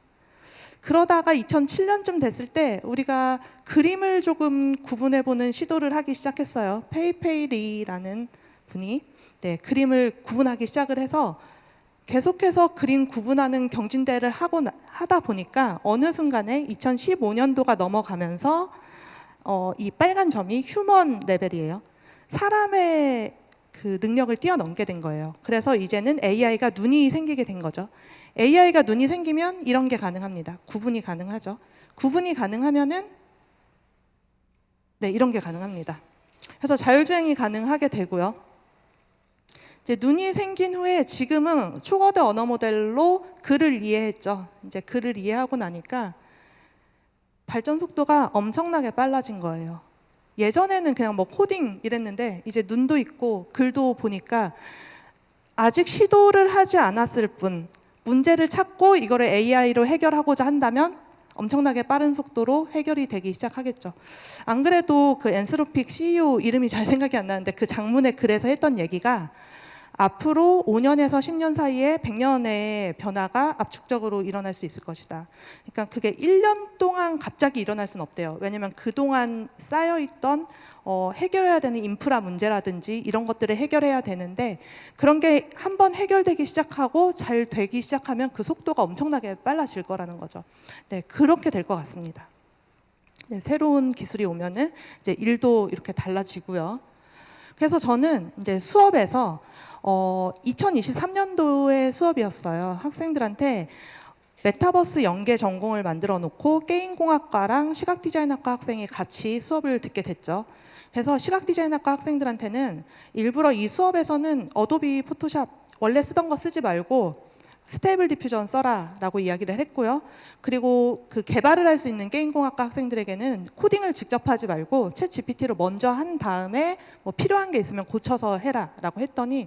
[SPEAKER 1] 그러다가 2007년쯤 됐을 때 우리가 그림을 조금 구분해보는 시도를 하기 시작했어요. 페이페이리라는 분이 그림을 구분하기 시작을 해서 계속해서 그림 구분하는 경진대를 하다 보니까 어느 순간에 2015년도가 넘어가면서 이 빨간 점이 휴먼 레벨이에요. 사람의 그 능력을 뛰어넘게 된 거예요. 그래서 이제는 AI가 눈이 생기게 된 거죠. AI가 눈이 생기면 이런 게 가능합니다. 구분이 가능하죠. 구분이 가능하면은 이런 게 가능합니다. 그래서 자율주행이 가능하게 되고요. 이제 눈이 생긴 후에 지금은 초거대 언어 모델로 글을 이해했죠. 이제 글을 이해하고 나니까 발전 속도가 엄청나게 빨라진 거예요. 예전에는 그냥 뭐 코딩 이랬는데 이제 눈도 있고 글도 보니까 아직 시도를 하지 않았을 뿐 문제를 찾고 이거를 AI로 해결하고자 한다면 엄청나게 빠른 속도로 해결이 되기 시작하겠죠. 안 그래도 그 엔스로픽 CEO 이름이 잘 생각이 안 나는데 그 장문의 글에서 했던 얘기가 앞으로 5년에서 10년 사이에 100년의 변화가 압축적으로 일어날 수 있을 것이다. 그러니까 그게 1년 동안 갑자기 일어날 수는 없대요. 왜냐하면 그동안 쌓여있던 해결해야 되는 인프라 문제라든지 이런 것들을 해결해야 되는데 그런 게 한번 해결되기 시작하고 잘 되기 시작하면 그 속도가 엄청나게 빨라질 거라는 거죠. 네, 그렇게 될 것 같습니다. 네, 새로운 기술이 오면은 이제 일도 이렇게 달라지고요. 그래서 저는 이제 수업에서 2023년도의 수업이었어요. 학생들한테 메타버스 연계 전공을 만들어 놓고 게임공학과랑 시각디자인학과 학생이 같이 수업을 듣게 됐죠. 그래서 시각디자인학과 학생들한테는 일부러 이 수업에서는 어도비 포토샵 원래 쓰던 거 쓰지 말고 스테이블 디퓨전 써라 라고 이야기를 했고요. 그리고 그 개발을 할 수 있는 게임공학과 학생들에게는 코딩을 직접 하지 말고 챗 GPT로 먼저 한 다음에 뭐 필요한 게 있으면 고쳐서 해라 라고 했더니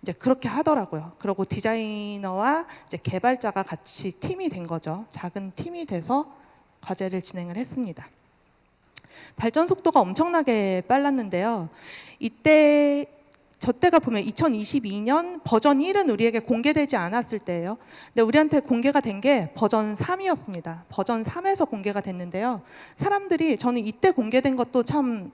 [SPEAKER 1] 이제 그렇게 하더라고요. 그리고 디자이너와 이제 개발자가 같이 팀이 된 거죠. 작은 팀이 돼서 과제를 진행을 했습니다. 발전 속도가 엄청나게 빨랐는데요. 저 때가 보면 2022년 버전 1은 우리에게 공개되지 않았을 때예요. 근데 우리한테 공개가 된 게 버전 3이었습니다. 버전 3에서 공개가 됐는데요. 사람들이 저는 이때 공개된 것도 참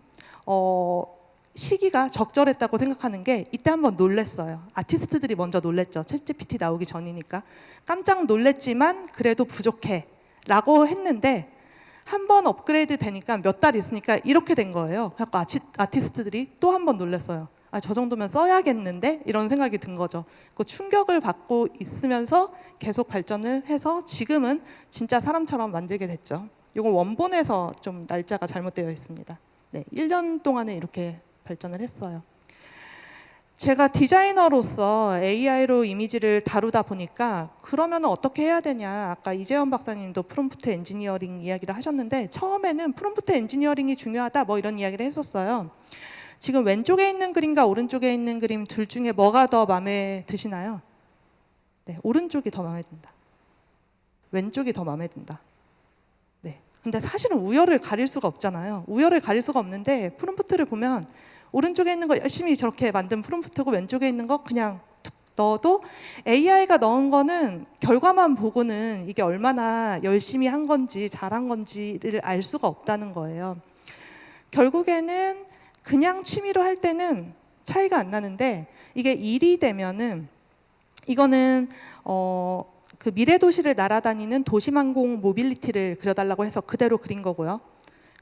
[SPEAKER 1] 시기가 적절했다고 생각하는 게 이때 한번 놀랬어요. 아티스트들이 먼저 놀랬죠. 챗GPT 나오기 전이니까. 깜짝 놀랬지만 그래도 부족해 라고 했는데 한 번 업그레이드 되니까 몇 달 있으니까 이렇게 된 거예요. 그래서 아티스트들이 또 한 번 놀랬어요. 저 정도면 써야겠는데? 이런 생각이 든 거죠. 그 충격을 받고 있으면서 계속 발전을 해서 지금은 진짜 사람처럼 만들게 됐죠. 이건 원본에서 좀 날짜가 잘못되어 있습니다. 네, 1년 동안에 이렇게 발전을 했어요. 제가 디자이너로서 AI로 이미지를 다루다 보니까 그러면 어떻게 해야 되냐. 아까 이재현 박사님도 프롬프트 엔지니어링 이야기를 하셨는데 처음에는 프롬프트 엔지니어링이 중요하다 뭐 이런 이야기를 했었어요. 지금 왼쪽에 있는 그림과 오른쪽에 있는 그림 둘 중에 뭐가 더 마음에 드시나요? 네, 오른쪽이 더 마음에 든다. 왼쪽이 더 마음에 든다. 네. 근데 사실은 우열을 가릴 수가 없잖아요. 우열을 가릴 수가 없는데 프롬프트를 보면 오른쪽에 있는 거 열심히 저렇게 만든 프롬프트고 왼쪽에 있는 거 그냥 툭 넣어도 AI가 넣은 거는 결과만 보고는 이게 얼마나 열심히 한 건지 잘한 건지를 알 수가 없다는 거예요. 결국에는 그냥 취미로 할 때는 차이가 안 나는데 이게 일이 되면은 이거는 그 미래 도시를 날아다니는 도시망공 모빌리티를 그려달라고 해서 그대로 그린 거고요.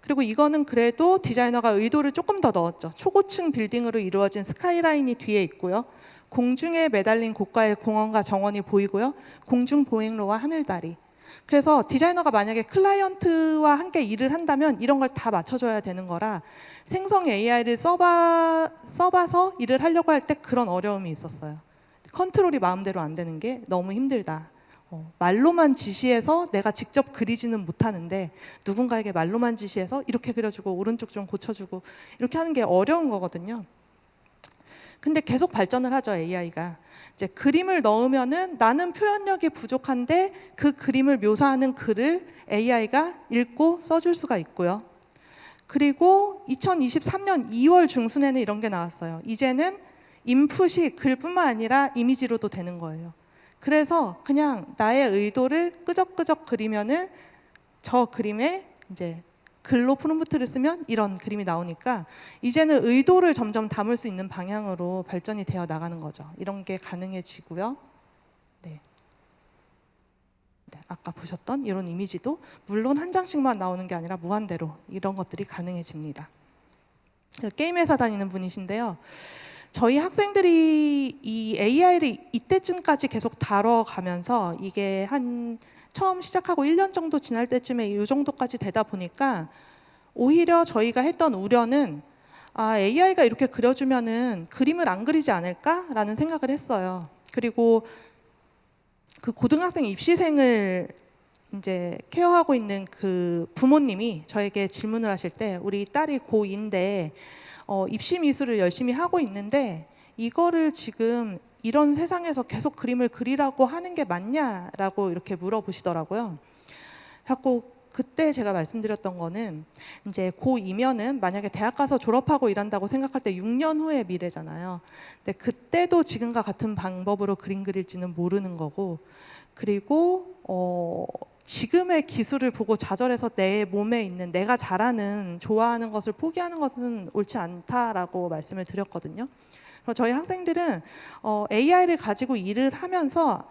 [SPEAKER 1] 그리고 이거는 그래도 디자이너가 의도를 조금 더 넣었죠. 초고층 빌딩으로 이루어진 스카이라인이 뒤에 있고요. 공중에 매달린 고가의 공원과 정원이 보이고요. 공중 보행로와 하늘다리. 그래서 디자이너가 만약에 클라이언트와 함께 일을 한다면 이런 걸 다 맞춰줘야 되는 거라 생성 AI를 써봐서 일을 하려고 할 때 그런 어려움이 있었어요. 컨트롤이 마음대로 안 되는 게 너무 힘들다. 말로만 지시해서 내가 직접 그리지는 못하는데 누군가에게 말로만 지시해서 이렇게 그려주고 오른쪽 좀 고쳐주고 이렇게 하는 게 어려운 거거든요. 근데 계속 발전을 하죠, AI가. 이제 그림을 넣으면은 나는 표현력이 부족한데 그 그림을 묘사하는 글을 AI가 읽고 써줄 수가 있고요. 그리고 2023년 2월 중순에는 이런 게 나왔어요. 이제는 인풋이 글뿐만 아니라 이미지로도 되는 거예요. 그래서 그냥 나의 의도를 끄적끄적 그리면은 저 그림에 이제 글로 프롬프트를 쓰면 이런 그림이 나오니까 이제는 의도를 점점 담을 수 있는 방향으로 발전이 되어 나가는 거죠. 이런 게 가능해지고요. 네. 네, 아까 보셨던 이런 이미지도 물론 한 장씩만 나오는 게 아니라 무한대로 이런 것들이 가능해집니다. 게임 회사 다니는 분이신데요. 저희 학생들이 이 AI를 이때쯤까지 계속 다뤄가면서 이게 한 처음 시작하고 1년 정도 지날 때쯤에 이 정도까지 되다 보니까 오히려 저희가 했던 우려는 AI가 이렇게 그려주면은 그림을 안 그리지 않을까라는 생각을 했어요. 그리고 그 고등학생 입시생을 이제 케어하고 있는 그 부모님이 저에게 질문을 하실 때 우리 딸이 고2인데 입시 미술을 열심히 하고 있는데 이거를 지금 이런 세상에서 계속 그림을 그리라고 하는 게 맞냐라고 이렇게 물어보시더라고요. 자꾸 그때 제가 말씀드렸던 거는 이제 고2면은 만약에 대학 가서 졸업하고 일한다고 생각할 때 6년 후의 미래잖아요. 근데 그때도 지금과 같은 방법으로 그림 그릴지는 모르는 거고, 그리고 지금의 기술을 보고 좌절해서 내 몸에 있는 내가 잘하는 좋아하는 것을 포기하는 것은 옳지 않다라고 말씀을 드렸거든요. 그래서 저희 학생들은 AI를 가지고 일을 하면서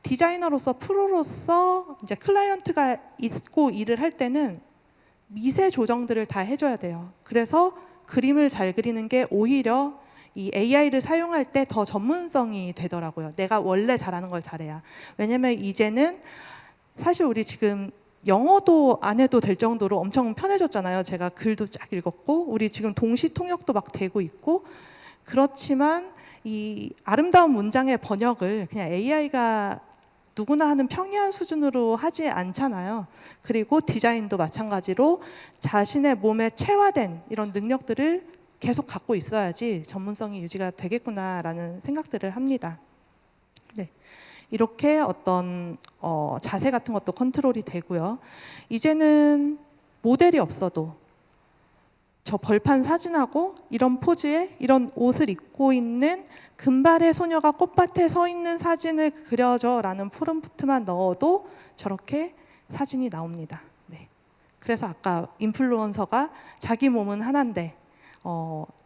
[SPEAKER 1] 디자이너로서 프로로서 이제 클라이언트가 있고 일을 할 때는 미세 조정들을 다 해줘야 돼요. 그래서 그림을 잘 그리는 게 오히려 이 AI를 사용할 때 더 전문성이 되더라고요. 내가 원래 잘하는 걸 잘해야. 왜냐면 이제는 사실 우리 지금 영어도 안 해도 될 정도로 엄청 편해졌잖아요. 제가 글도 쫙 읽었고 우리 지금 동시 통역도 막 되고 있고, 그렇지만 이 아름다운 문장의 번역을 그냥 AI가 누구나 하는 평이한 수준으로 하지 않잖아요. 그리고 디자인도 마찬가지로 자신의 몸에 체화된 이런 능력들을 계속 갖고 있어야지 전문성이 유지가 되겠구나라는 생각들을 합니다. 네. 이렇게 어떤 자세 같은 것도 컨트롤이 되고요. 이제는 모델이 없어도 저 벌판 사진하고 이런 포즈에 이런 옷을 입고 있는 금발의 소녀가 꽃밭에 서 있는 사진을 그려줘라는 프롬프트만 넣어도 저렇게 사진이 나옵니다. 네. 그래서 아까 인플루언서가 자기 몸은 하나인데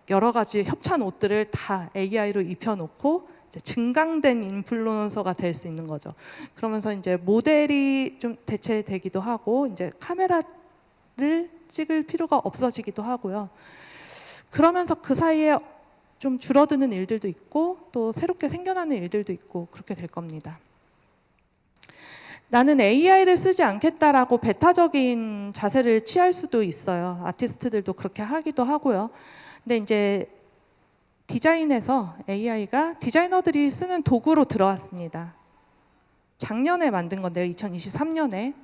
[SPEAKER 1] 여러 가지 협찬 옷들을 다 AI로 입혀놓고 이제 증강된 인플루언서가 될 수 있는 거죠. 그러면서 이제 모델이 좀 대체되기도 하고 이제 카메라를 찍을 필요가 없어지기도 하고요. 그러면서 그 사이에 좀 줄어드는 일들도 있고 또 새롭게 생겨나는 일들도 있고 그렇게 될 겁니다. 나는 AI를 쓰지 않겠다라고 배타적인 자세를 취할 수도 있어요. 아티스트들도 그렇게 하기도 하고요. 근데 이제 디자인에서 AI가 디자이너들이 쓰는 도구로 들어왔습니다. 작년에 만든 건데요. 2023년에.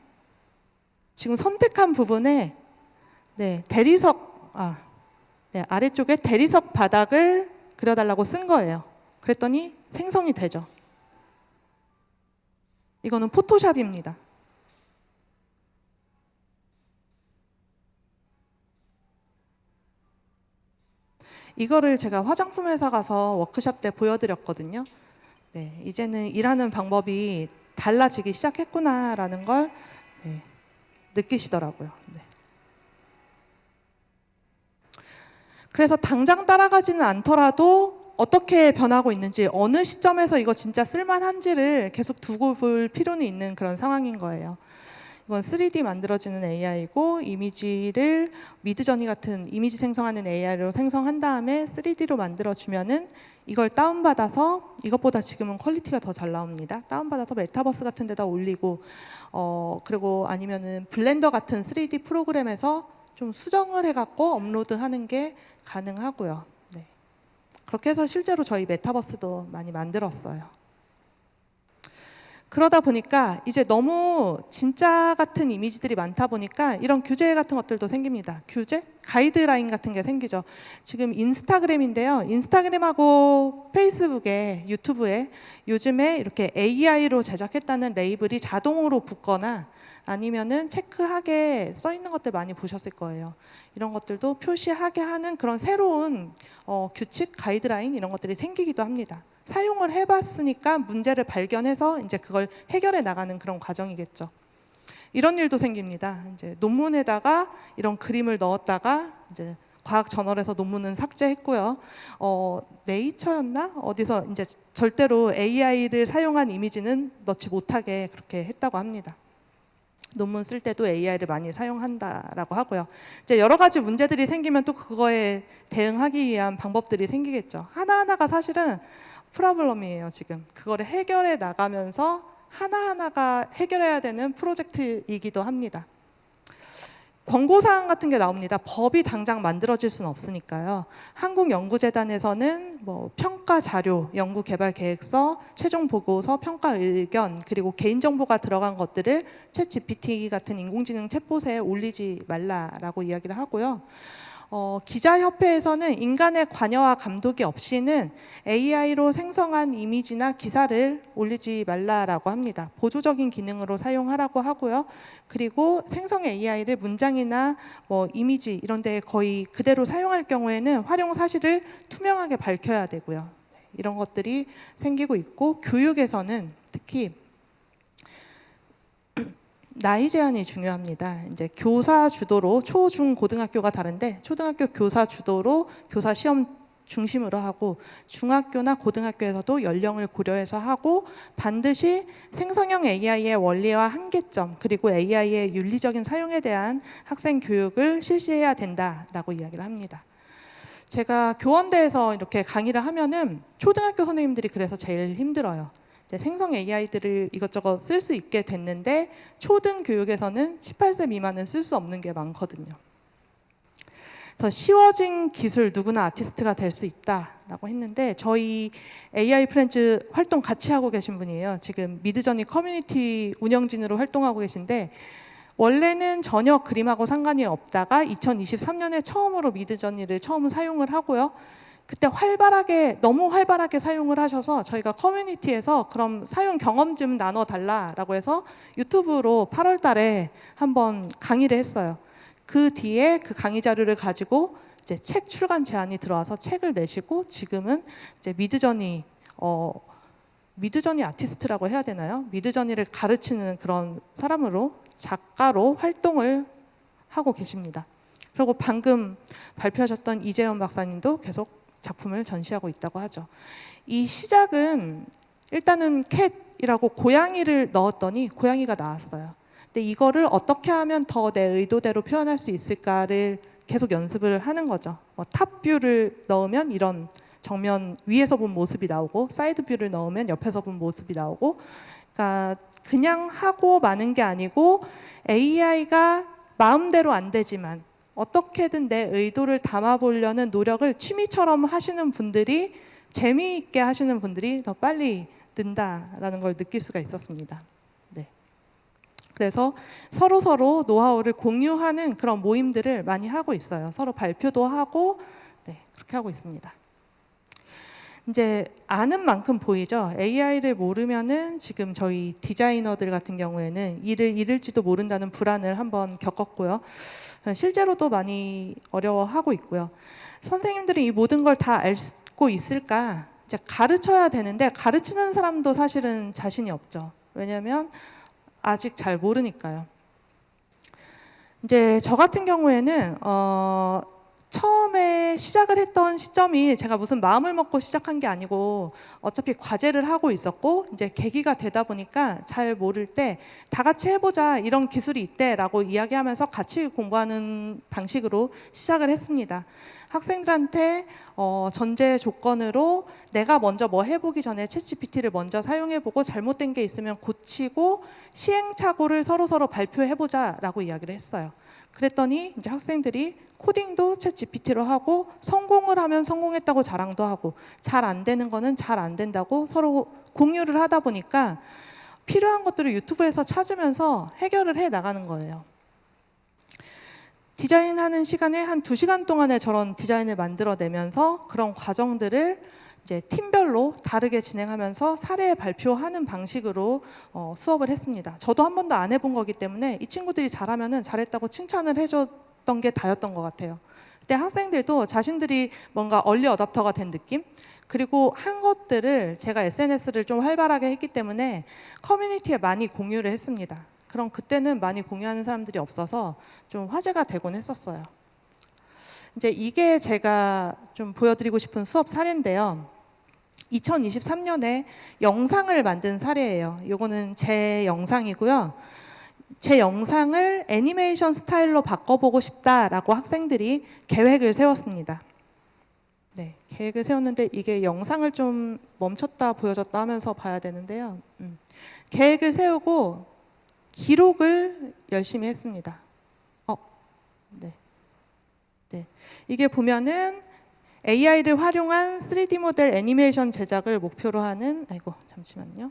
[SPEAKER 1] 지금 선택한 부분에 아래쪽에 대리석 바닥을 그려달라고 쓴 거예요. 그랬더니 생성이 되죠. 이거는 포토샵입니다. 이거를 제가 화장품 회사 가서 워크숍 때 보여드렸거든요. 네, 이제는 일하는 방법이 달라지기 시작했구나라는 걸 느끼시더라고요. 네. 그래서 당장 따라가지는 않더라도 어떻게 변하고 있는지, 어느 시점에서 이거 진짜 쓸만한지를 계속 두고 볼 필요는 있는 그런 상황인 거예요. 이건 3D 만들어지는 AI고 이미지를 미드저니 같은 이미지 생성하는 AI로 생성한 다음에 3D로 만들어주면은 이걸 다운받아서, 이것보다 지금은 퀄리티가 더 잘 나옵니다. 다운받아서 메타버스 같은 데다 올리고 그리고 아니면은 블렌더 같은 3D 프로그램에서 좀 수정을 해갖고 업로드하는 게 가능하고요. 네. 그렇게 해서 실제로 저희 메타버스도 많이 만들었어요. 그러다 보니까 이제 너무 진짜 같은 이미지들이 많다 보니까 이런 규제 같은 것들도 생깁니다. 규제? 가이드라인 같은 게 생기죠. 지금 인스타그램인데요. 인스타그램하고 페이스북에, 유튜브에 요즘에 이렇게 AI로 제작했다는 레이블이 자동으로 붙거나 아니면은 체크하게 써 있는 것들 많이 보셨을 거예요. 이런 것들도 표시하게 하는 그런 새로운 규칙, 가이드라인 이런 것들이 생기기도 합니다. 사용을 해봤으니까 문제를 발견해서 이제 그걸 해결해 나가는 그런 과정이겠죠. 이런 일도 생깁니다. 이제 논문에다가 이런 그림을 넣었다가 이제 과학 저널에서 논문은 삭제했고요. 네이처였나 어디서 이제 절대로 AI를 사용한 이미지는 넣지 못하게 그렇게 했다고 합니다. 논문 쓸 때도 AI를 많이 사용한다라고 하고요. 이제 여러 가지 문제들이 생기면 또 그거에 대응하기 위한 방법들이 생기겠죠. 하나하나가 사실은 프로블럼이에요, 지금. 그거를 해결해 나가면서 하나하나가 해결해야 되는 프로젝트이기도 합니다. 권고사항 같은 게 나옵니다. 법이 당장 만들어질 수는 없으니까요. 한국연구재단에서는 뭐 평가 자료, 연구개발 계획서, 최종 보고서, 평가 의견, 그리고 개인정보가 들어간 것들을 챗 GPT 같은 인공지능 챗봇에 올리지 말라라고 이야기를 하고요. 기자협회에서는 인간의 관여와 감독이 없이는 AI로 생성한 이미지나 기사를 올리지 말라라고 합니다. 보조적인 기능으로 사용하라고 하고요. 그리고 생성 AI를 문장이나 뭐 이미지 이런 데 거의 그대로 사용할 경우에는 활용 사실을 투명하게 밝혀야 되고요. 이런 것들이 생기고 있고, 교육에서는 특히 나이 제한이 중요합니다. 이제 교사 주도로 초, 중, 고등학교가 다른데 초등학교 교사 주도로 교사 시험 중심으로 하고 중학교나 고등학교에서도 연령을 고려해서 하고 반드시 생성형 AI의 원리와 한계점 그리고 AI의 윤리적인 사용에 대한 학생 교육을 실시해야 된다라고 이야기를 합니다. 제가 교원대에서 이렇게 강의를 하면은 초등학교 선생님들이 그래서 제일 힘들어요. 생성 AI들을 이것저것 쓸 수 있게 됐는데 초등 교육에서는 18세 미만은 쓸 수 없는 게 많거든요. 더 쉬워진 기술 누구나 아티스트가 될 수 있다라고 했는데 저희 AI 프렌즈 활동 같이 하고 계신 분이에요. 지금 미드저니 커뮤니티 운영진으로 활동하고 계신데 원래는 전혀 그림하고 상관이 없다가 2023년에 처음으로 미드저니를 처음 사용을 하고요. 그때 너무 활발하게 사용을 하셔서 저희가 커뮤니티에서 그럼 사용 경험 좀 나눠달라라고 해서 유튜브로 8월 달에 한번 강의를 했어요. 그 뒤에 그 강의 자료를 가지고 이제 책 출간 제안이 들어와서 책을 내시고 지금은 이제 미드저니 아티스트라고 해야 되나요? 미드저니를 가르치는 그런 사람으로 작가로 활동을 하고 계십니다. 그리고 방금 발표하셨던 이재현 박사님도 계속 작품을 전시하고 있다고 하죠. 이 시작은 일단은 캣이라고 고양이를 넣었더니 고양이가 나왔어요. 근데 이거를 어떻게 하면 더 내 의도대로 표현할 수 있을까를 계속 연습을 하는 거죠. 탑뷰를 넣으면 이런 정면 위에서 본 모습이 나오고 사이드 뷰를 넣으면 옆에서 본 모습이 나오고, 그러니까 그냥 하고 마는 게 아니고 AI가 마음대로 안 되지만 어떻게든 내 의도를 담아보려는 노력을 취미처럼 하시는 분들이, 재미있게 하시는 분들이 더 빨리 는다라는 걸 느낄 수가 있었습니다. 네. 그래서 서로 노하우를 공유하는 그런 모임들을 많이 하고 있어요. 서로 발표도 하고, 네, 그렇게 하고 있습니다. 이제 아는 만큼 보이죠. AI를 모르면은 지금 저희 디자이너들 같은 경우에는 일을 잃을지도 모른다는 불안을 한번 겪었고요. 실제로도 많이 어려워하고 있고요. 선생님들이 이 모든 걸 다 알고 있을까? 이제 가르쳐야 되는데 가르치는 사람도 사실은 자신이 없죠. 왜냐하면 아직 잘 모르니까요. 이제 저 같은 경우에는 처음에 시작을 했던 시점이 제가 무슨 마음을 먹고 시작한 게 아니고 어차피 과제를 하고 있었고 이제 계기가 되다 보니까 잘 모를 때 다 같이 해보자, 이런 기술이 있대라고 이야기하면서 같이 공부하는 방식으로 시작을 했습니다. 학생들한테 전제 조건으로 내가 먼저 뭐 해보기 전에 챗GPT를 먼저 사용해보고 잘못된 게 있으면 고치고 시행착오를 서로 발표해보자라고 이야기를 했어요. 그랬더니 이제 학생들이 코딩도 챗 GPT로 하고 성공을 하면 성공했다고 자랑도 하고 잘 안 되는 거는 잘 안 된다고 서로 공유를 하다 보니까 필요한 것들을 유튜브에서 찾으면서 해결을 해 나가는 거예요. 디자인하는 시간에 한 2시간 동안에 저런 디자인을 만들어내면서 그런 과정들을 이제 팀별로 다르게 진행하면서 사례 발표하는 방식으로 수업을 했습니다. 저도 한 번도 안 해본 거기 때문에 이 친구들이 잘하면은 잘했다고 칭찬을 해줬던 게 다였던 것 같아요. 그때 학생들도 자신들이 뭔가 얼리 어답터가 된 느낌? 그리고 한 것들을 제가 SNS를 좀 활발하게 했기 때문에 커뮤니티에 많이 공유를 했습니다. 그럼 그때는 많이 공유하는 사람들이 없어서 좀 화제가 되곤 했었어요. 이제 이게 제가 좀 보여드리고 싶은 수업 사례인데요. 2023년에 영상을 만든 사례예요. 이거는 제 영상이고요. 제 영상을 애니메이션 스타일로 바꿔보고 싶다라고 학생들이 계획을 세웠습니다. 네, 계획을 세웠는데 이게 영상을 좀 멈췄다 보여졌다 하면서 봐야 되는데요. 계획을 세우고 기록을 열심히 했습니다. 네. 네. 이게 보면은 AI를 활용한 3D 모델 애니메이션 제작을 목표로 하는, 아이고, 잠시만요.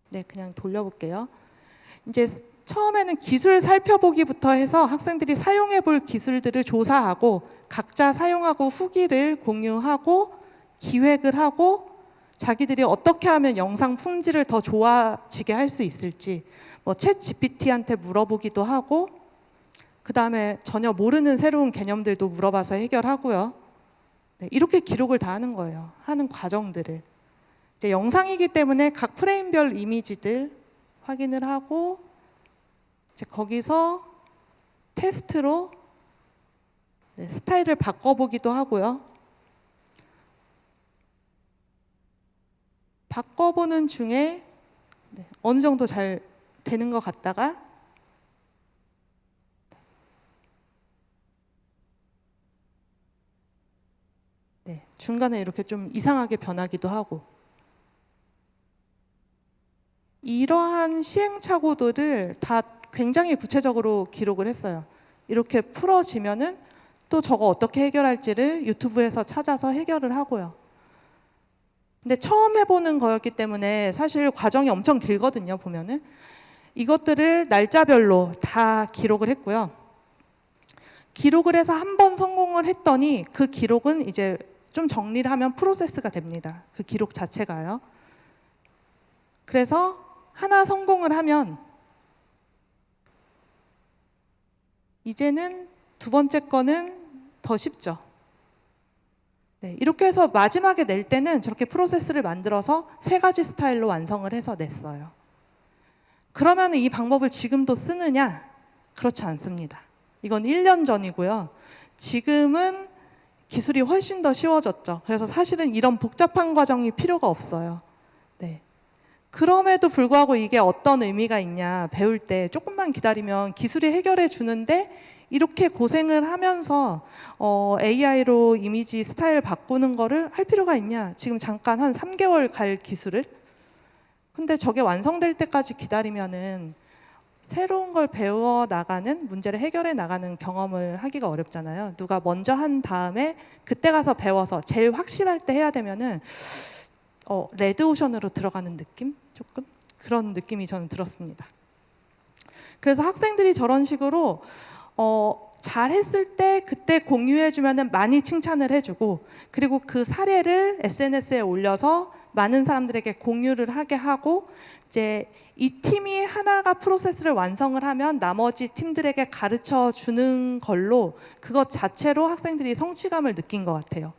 [SPEAKER 1] 네, 그냥 돌려볼게요. 이제 처음에는 기술 살펴보기부터 해서 학생들이 사용해 볼 기술들을 조사하고 각자 사용하고 후기를 공유하고 기획을 하고 자기들이 어떻게 하면 영상 품질을 더 좋아지게 할 수 있을지 챗 GPT한테 물어보기도 하고 그 다음에 전혀 모르는 새로운 개념들도 물어봐서 해결하고요. 네, 이렇게 기록을 다 하는 거예요. 하는 과정들을. 이제 영상이기 때문에 각 프레임별 이미지들 확인을 하고 이제 거기서 테스트로 스타일을 바꿔보기도 하고요. 바꿔보는 중에 어느 정도 잘 되는 것 같다가 중간에 이렇게 좀 이상하게 변하기도 하고 이러한 시행착오들을 다 굉장히 구체적으로 기록을 했어요. 이렇게 풀어지면은 또 저거 어떻게 해결할지를 유튜브에서 찾아서 해결을 하고요. 근데 처음 해보는 거였기 때문에 사실 과정이 엄청 길거든요, 보면은. 이것들을 날짜별로 다 기록을 했고요. 기록을 해서 한 번 성공을 했더니 그 기록은 이제 좀 정리를 하면 프로세스가 됩니다. 그 기록 자체가요. 그래서 하나 성공을 하면 이제는 두 번째 거는 더 쉽죠. 네, 이렇게 해서 마지막에 낼 때는 저렇게 프로세스를 만들어서 3가지 스타일로 완성을 해서 냈어요. 그러면 이 방법을 지금도 쓰느냐? 그렇지 않습니다. 이건 1년 전이고요. 지금은 기술이 훨씬 더 쉬워졌죠. 그래서 사실은 이런 복잡한 과정이 필요가 없어요. 네. 그럼에도 불구하고 이게 어떤 의미가 있냐, 배울 때 조금만 기다리면 기술이 해결해 주는데 이렇게 고생을 하면서 AI로 이미지 스타일 바꾸는 거를 할 필요가 있냐? 지금 잠깐 한 3개월 갈 기술을? 근데 저게 완성될 때까지 기다리면은 새로운 걸 배워 나가는, 문제를 해결해 나가는 경험을 하기가 어렵잖아요. 누가 먼저 한 다음에 그때 가서 배워서 제일 확실할 때 해야 되면은 레드오션으로 들어가는 느낌? 조금? 그런 느낌이 저는 들었습니다. 그래서 학생들이 저런 식으로 잘했을 때 그때 공유해주면은 많이 칭찬을 해주고 그리고 그 사례를 SNS에 올려서 많은 사람들에게 공유를 하게 하고 이제 이 팀이 하나가 프로세스를 완성을 하면 나머지 팀들에게 가르쳐 주는 걸로 그것 자체로 학생들이 성취감을 느낀 것 같아요.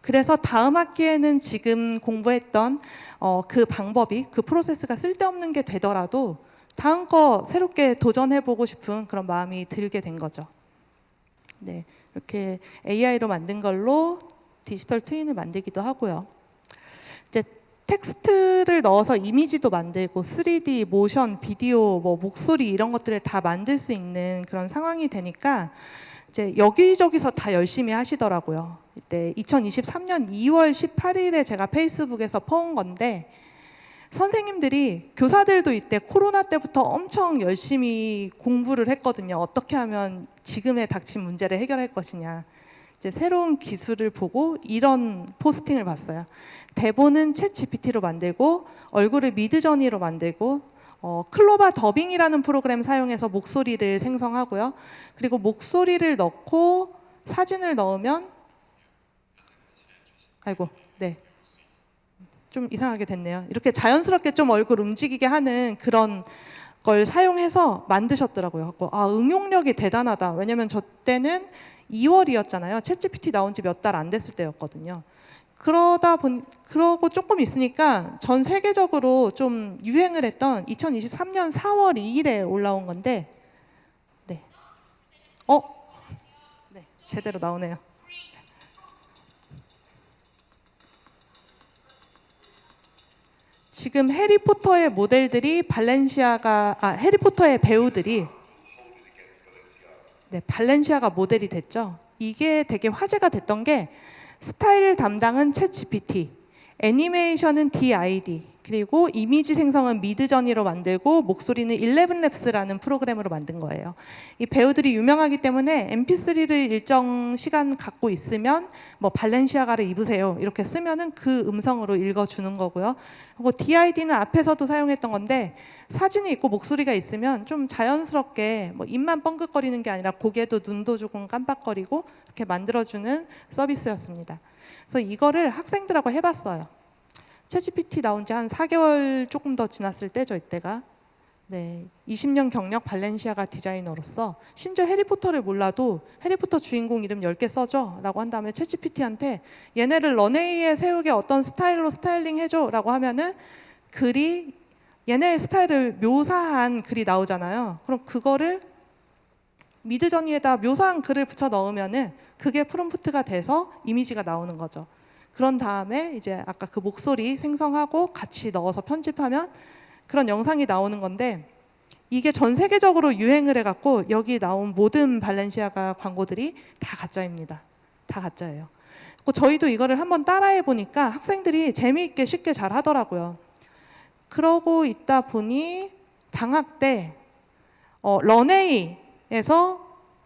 [SPEAKER 1] 그래서 다음 학기에는 지금 공부했던 그 방법이, 그 프로세스가 쓸데없는 게 되더라도 다음 거 새롭게 도전해보고 싶은 그런 마음이 들게 된 거죠. 네, 이렇게 AI로 만든 걸로 디지털 트윈을 만들기도 하고요. 이제 텍스트를 넣어서 이미지도 만들고 3D, 모션, 비디오, 목소리 이런 것들을 다 만들 수 있는 그런 상황이 되니까 이제 여기저기서 다 열심히 하시더라고요. 이때 2023년 2월 18일에 제가 페이스북에서 퍼온 건데 선생님들이 교사들도 이때 코로나 때부터 엄청 열심히 공부를 했거든요. 어떻게 하면 지금에 닥친 문제를 해결할 것이냐. 이제 새로운 기술을 보고 이런 포스팅을 봤어요. 대본은 챗 GPT로 만들고 얼굴을 미드저니로 만들고 클로바 더빙이라는 프로그램 사용해서 목소리를 생성하고요. 그리고 목소리를 넣고 사진을 넣으면 아이고 네. 좀 이상하게 됐네요. 이렇게 자연스럽게 좀 얼굴 움직이게 하는 그런 걸 사용해서 만드셨더라고요. 응용력이 대단하다. 왜냐면 저 때는 2월이었잖아요. 챗GPT 나온 지 몇 달 안 됐을 때였거든요. 그러고 조금 있으니까 전 세계적으로 좀 유행을 했던 2023년 4월 2일에 올라온 건데, 네. 네, 제대로 나오네요. 지금 해리포터의 모델들이 해리포터의 배우들이 네, 발렌시아가 모델이 됐죠. 이게 되게 화제가 됐던 게 스타일 담당은 챗 GPT, 애니메이션은 DID, 그리고 이미지 생성은 미드저니로 만들고 목소리는 11랩스라는 프로그램으로 만든 거예요. 이 배우들이 유명하기 때문에 MP3를 일정 시간 갖고 있으면 뭐 발렌시아가를 입으세요 이렇게 쓰면은 그 음성으로 읽어주는 거고요. 그리고 DID는 앞에서도 사용했던 건데 사진이 있고 목소리가 있으면 좀 자연스럽게 뭐 입만 뻥긋거리는 게 아니라 고개도 눈도 조금 깜빡거리고 이렇게 만들어주는 서비스였습니다. 그래서 이거를 학생들하고 해봤어요. 챗GPT 나온 지 한 4개월 조금 더 지났을 때죠, 이때가. 네, 20년 경력 발렌시아가 디자이너로서 심지어 해리포터를 몰라도 해리포터 주인공 이름 10개 써줘 라고 한 다음에 챗GPT한테 얘네를 런웨이에 세우게 어떤 스타일로 스타일링 해줘 라고 하면은 글이 얘네의 스타일을 묘사한 글이 나오잖아요. 그럼 그거를 미드저니에다 묘사한 글을 붙여 넣으면은 그게 프롬프트가 돼서 이미지가 나오는 거죠. 그런 다음에 이제 아까 그 목소리 생성하고 같이 넣어서 편집하면 그런 영상이 나오는 건데 이게 전 세계적으로 유행을 해갖고 여기 나온 모든 발렌시아가 광고들이 다 가짜입니다. 다 가짜예요. 저희도 이거를 한번 따라해 보니까 학생들이 재미있게 쉽게 잘 하더라고요. 그러고 있다 보니 방학 때 런웨이에서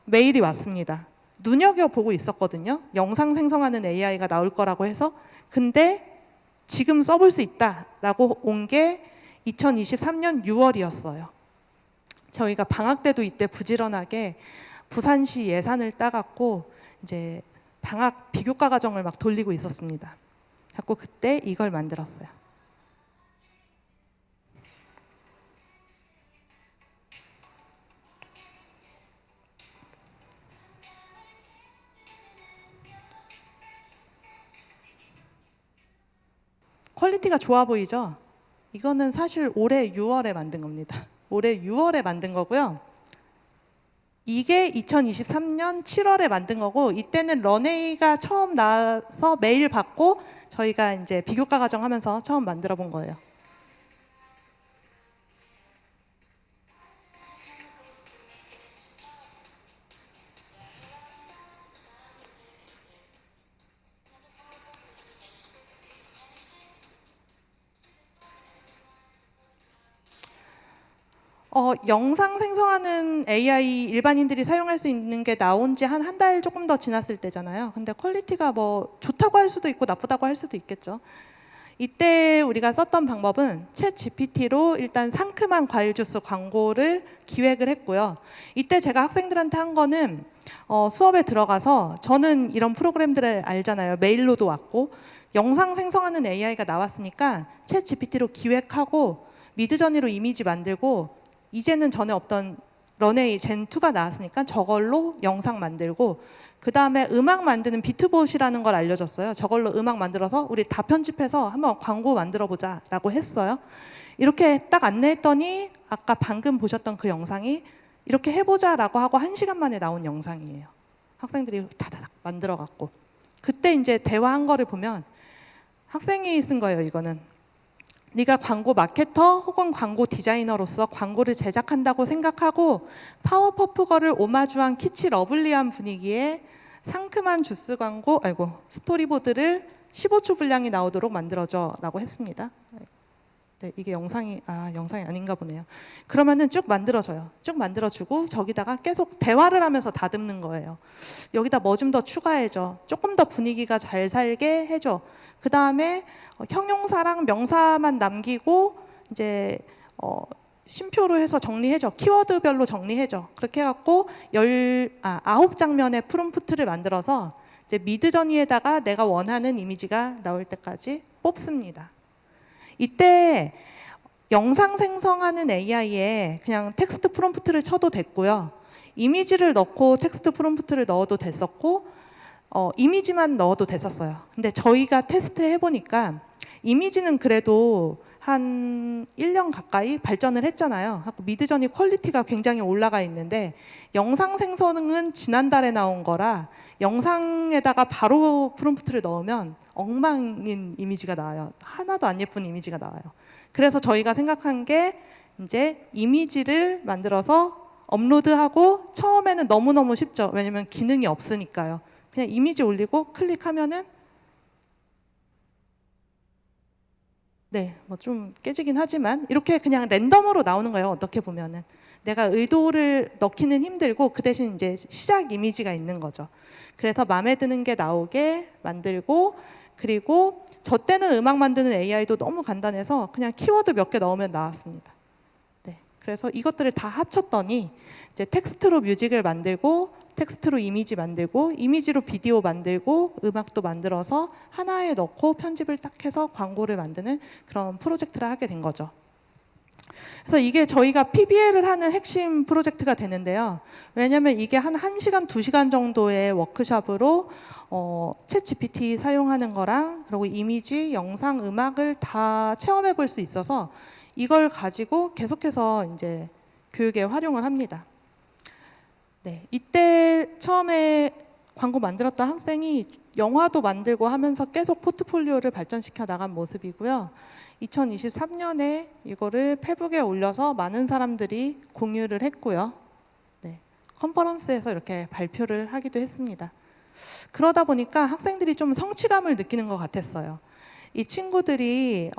[SPEAKER 1] 메일이 왔습니다. 눈여겨보고 있었거든요. 영상 생성하는 AI가 나올 거라고 해서. 근데 지금 써볼 수 있다라고 온 게 2023년 6월이었어요. 저희가 방학 때도 이때 부지런하게 부산시 예산을 따갖고 이제 방학 비교과 과정을 막 돌리고 있었습니다. 그래서 그때 이걸 만들었어요. 퀄리티가 좋아 보이죠? 이거는 사실 올해 6월에 만든 겁니다. 올해 6월에 만든 거고요. 이게 2023년 7월에 만든 거고 이때는 런웨이가 처음 나와서 메일 받고 저희가 이제 비교과 과정 하면서 처음 만들어 본 거예요. 영상 생성하는 AI 일반인들이 사용할 수 있는 게 나온 지 한 달 조금 더 지났을 때잖아요. 근데 퀄리티가 뭐 좋다고 할 수도 있고 나쁘다고 할 수도 있겠죠. 이때 우리가 썼던 방법은 챗 GPT로 일단 상큼한 과일 주스 광고를 기획을 했고요. 이때 제가 학생들한테 한 거는 수업에 들어가서 저는 이런 프로그램들을 알잖아요. 메일로도 왔고 영상 생성하는 AI가 나왔으니까 챗 GPT로 기획하고 미드저니로 이미지 만들고 이제는 전에 없던 런웨이 젠2가 나왔으니까 저걸로 영상 만들고 그 다음에 음악 만드는 비트봇이라는 걸 알려줬어요. 저걸로 음악 만들어서 우리 다 편집해서 한번 광고 만들어 보자 라고 했어요. 이렇게 딱 안내했더니 아까 방금 보셨던 그 영상이 이렇게 해보자 라고 하고 1시간 만에 나온 영상이에요. 학생들이 다다닥 만들어 갖고 그때 이제 대화한 거를 보면 학생이 쓴 거예요. 이거는 네가 광고 마케터 혹은 광고 디자이너로서 광고를 제작한다고 생각하고 파워퍼프걸을 오마주한 키치 러블리한 분위기에 상큼한 주스 광고, 스토리보드를 15초 분량이 나오도록 만들어줘 라고 했습니다. 네, 이게 영상이 아닌가 보네요. 그러면은 쭉 만들어줘요. 쭉 만들어주고 저기다가 계속 대화를 하면서 다듬는 거예요. 여기다 뭐 좀 더 추가해줘. 조금 더 분위기가 잘 살게 해줘. 그 다음에 형용사랑 명사만 남기고 이제 쉼표로 해서 정리해줘. 키워드별로 정리해줘. 그렇게 해갖고 9장면의 프롬프트를 만들어서 이제 미드저니에다가 내가 원하는 이미지가 나올 때까지 뽑습니다. 이때 영상 생성하는 AI에 그냥 텍스트 프롬프트를 쳐도 됐고요. 이미지를 넣고 텍스트 프롬프트를 넣어도 됐었고 이미지만 넣어도 됐었어요. 근데 저희가 테스트 해보니까 이미지는 그래도 한 1년 가까이 발전을 했잖아요. 미드저니 퀄리티가 굉장히 올라가 있는데 영상 생성은 지난달에 나온 거라 영상에다가 바로 프롬프트를 넣으면 엉망인 이미지가 나와요. 하나도 안 예쁜 이미지가 나와요. 그래서 저희가 생각한 게 이제 이미지를 만들어서 업로드하고 처음에는 너무너무 쉽죠. 왜냐면 기능이 없으니까요. 그냥 이미지 올리고 클릭하면은 네, 뭐 좀 깨지긴 하지만 이렇게 그냥 랜덤으로 나오는 거예요. 어떻게 보면은 내가 의도를 넣기는 힘들고 그 대신 이제 시작 이미지가 있는 거죠. 그래서 마음에 드는 게 나오게 만들고 그리고 저 때는 음악 만드는 AI도 너무 간단해서 그냥 키워드 몇 개 넣으면 나왔습니다. 네, 그래서 이것들을 다 합쳤더니 이제 텍스트로 뮤직을 만들고 텍스트로 이미지 만들고 이미지로 비디오 만들고 음악도 만들어서 하나에 넣고 편집을 딱 해서 광고를 만드는 그런 프로젝트를 하게 된 거죠. 그래서 이게 저희가 PBL을 하는 핵심 프로젝트가 되는데요. 왜냐하면 이게 한 1시간, 2시간 정도의 워크숍으로 챗 GPT 사용하는 거랑 그리고 이미지, 영상, 음악을 다 체험해 볼 수 있어서 이걸 가지고 계속해서 이제 교육에 활용을 합니다. 네, 이때 처음에 광고 만들었던 학생이 영화도 만들고 하면서 계속 포트폴리오를 발전시켜 나간 모습이고요. 2023년에 이거를 페북에 올려서 많은 사람들이 공유를 했고요. 네, 컨퍼런스에서 이렇게 발표를 하기도 했습니다. 그러다 보니까 학생들이 좀 성취감을 느끼는 것 같았어요. 이 친구들이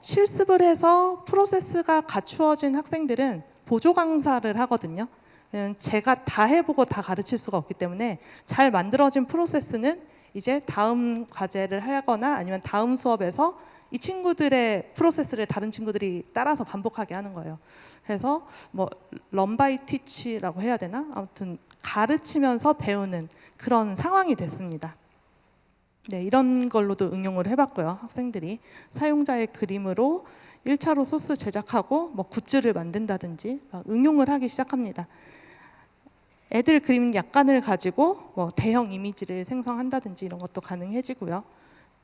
[SPEAKER 1] 실습을 해서 프로세스가 갖추어진 학생들은 보조 강사를 하거든요. 제가 다 해보고 다 가르칠 수가 없기 때문에 잘 만들어진 프로세스는 이제 다음 과제를 하거나 아니면 다음 수업에서 이 친구들의 프로세스를 다른 친구들이 따라서 반복하게 하는 거예요. 그래서 뭐 learn by teach라고 해야 되나? 아무튼 가르치면서 배우는 그런 상황이 됐습니다. 네, 이런 걸로도 응용을 해봤고요. 학생들이 사용자의 그림으로 1차로 소스 제작하고 뭐 굿즈를 만든다든지 응용을 하기 시작합니다. 애들 그림 약관을 가지고 뭐 대형 이미지를 생성한다든지 이런 것도 가능해지고요.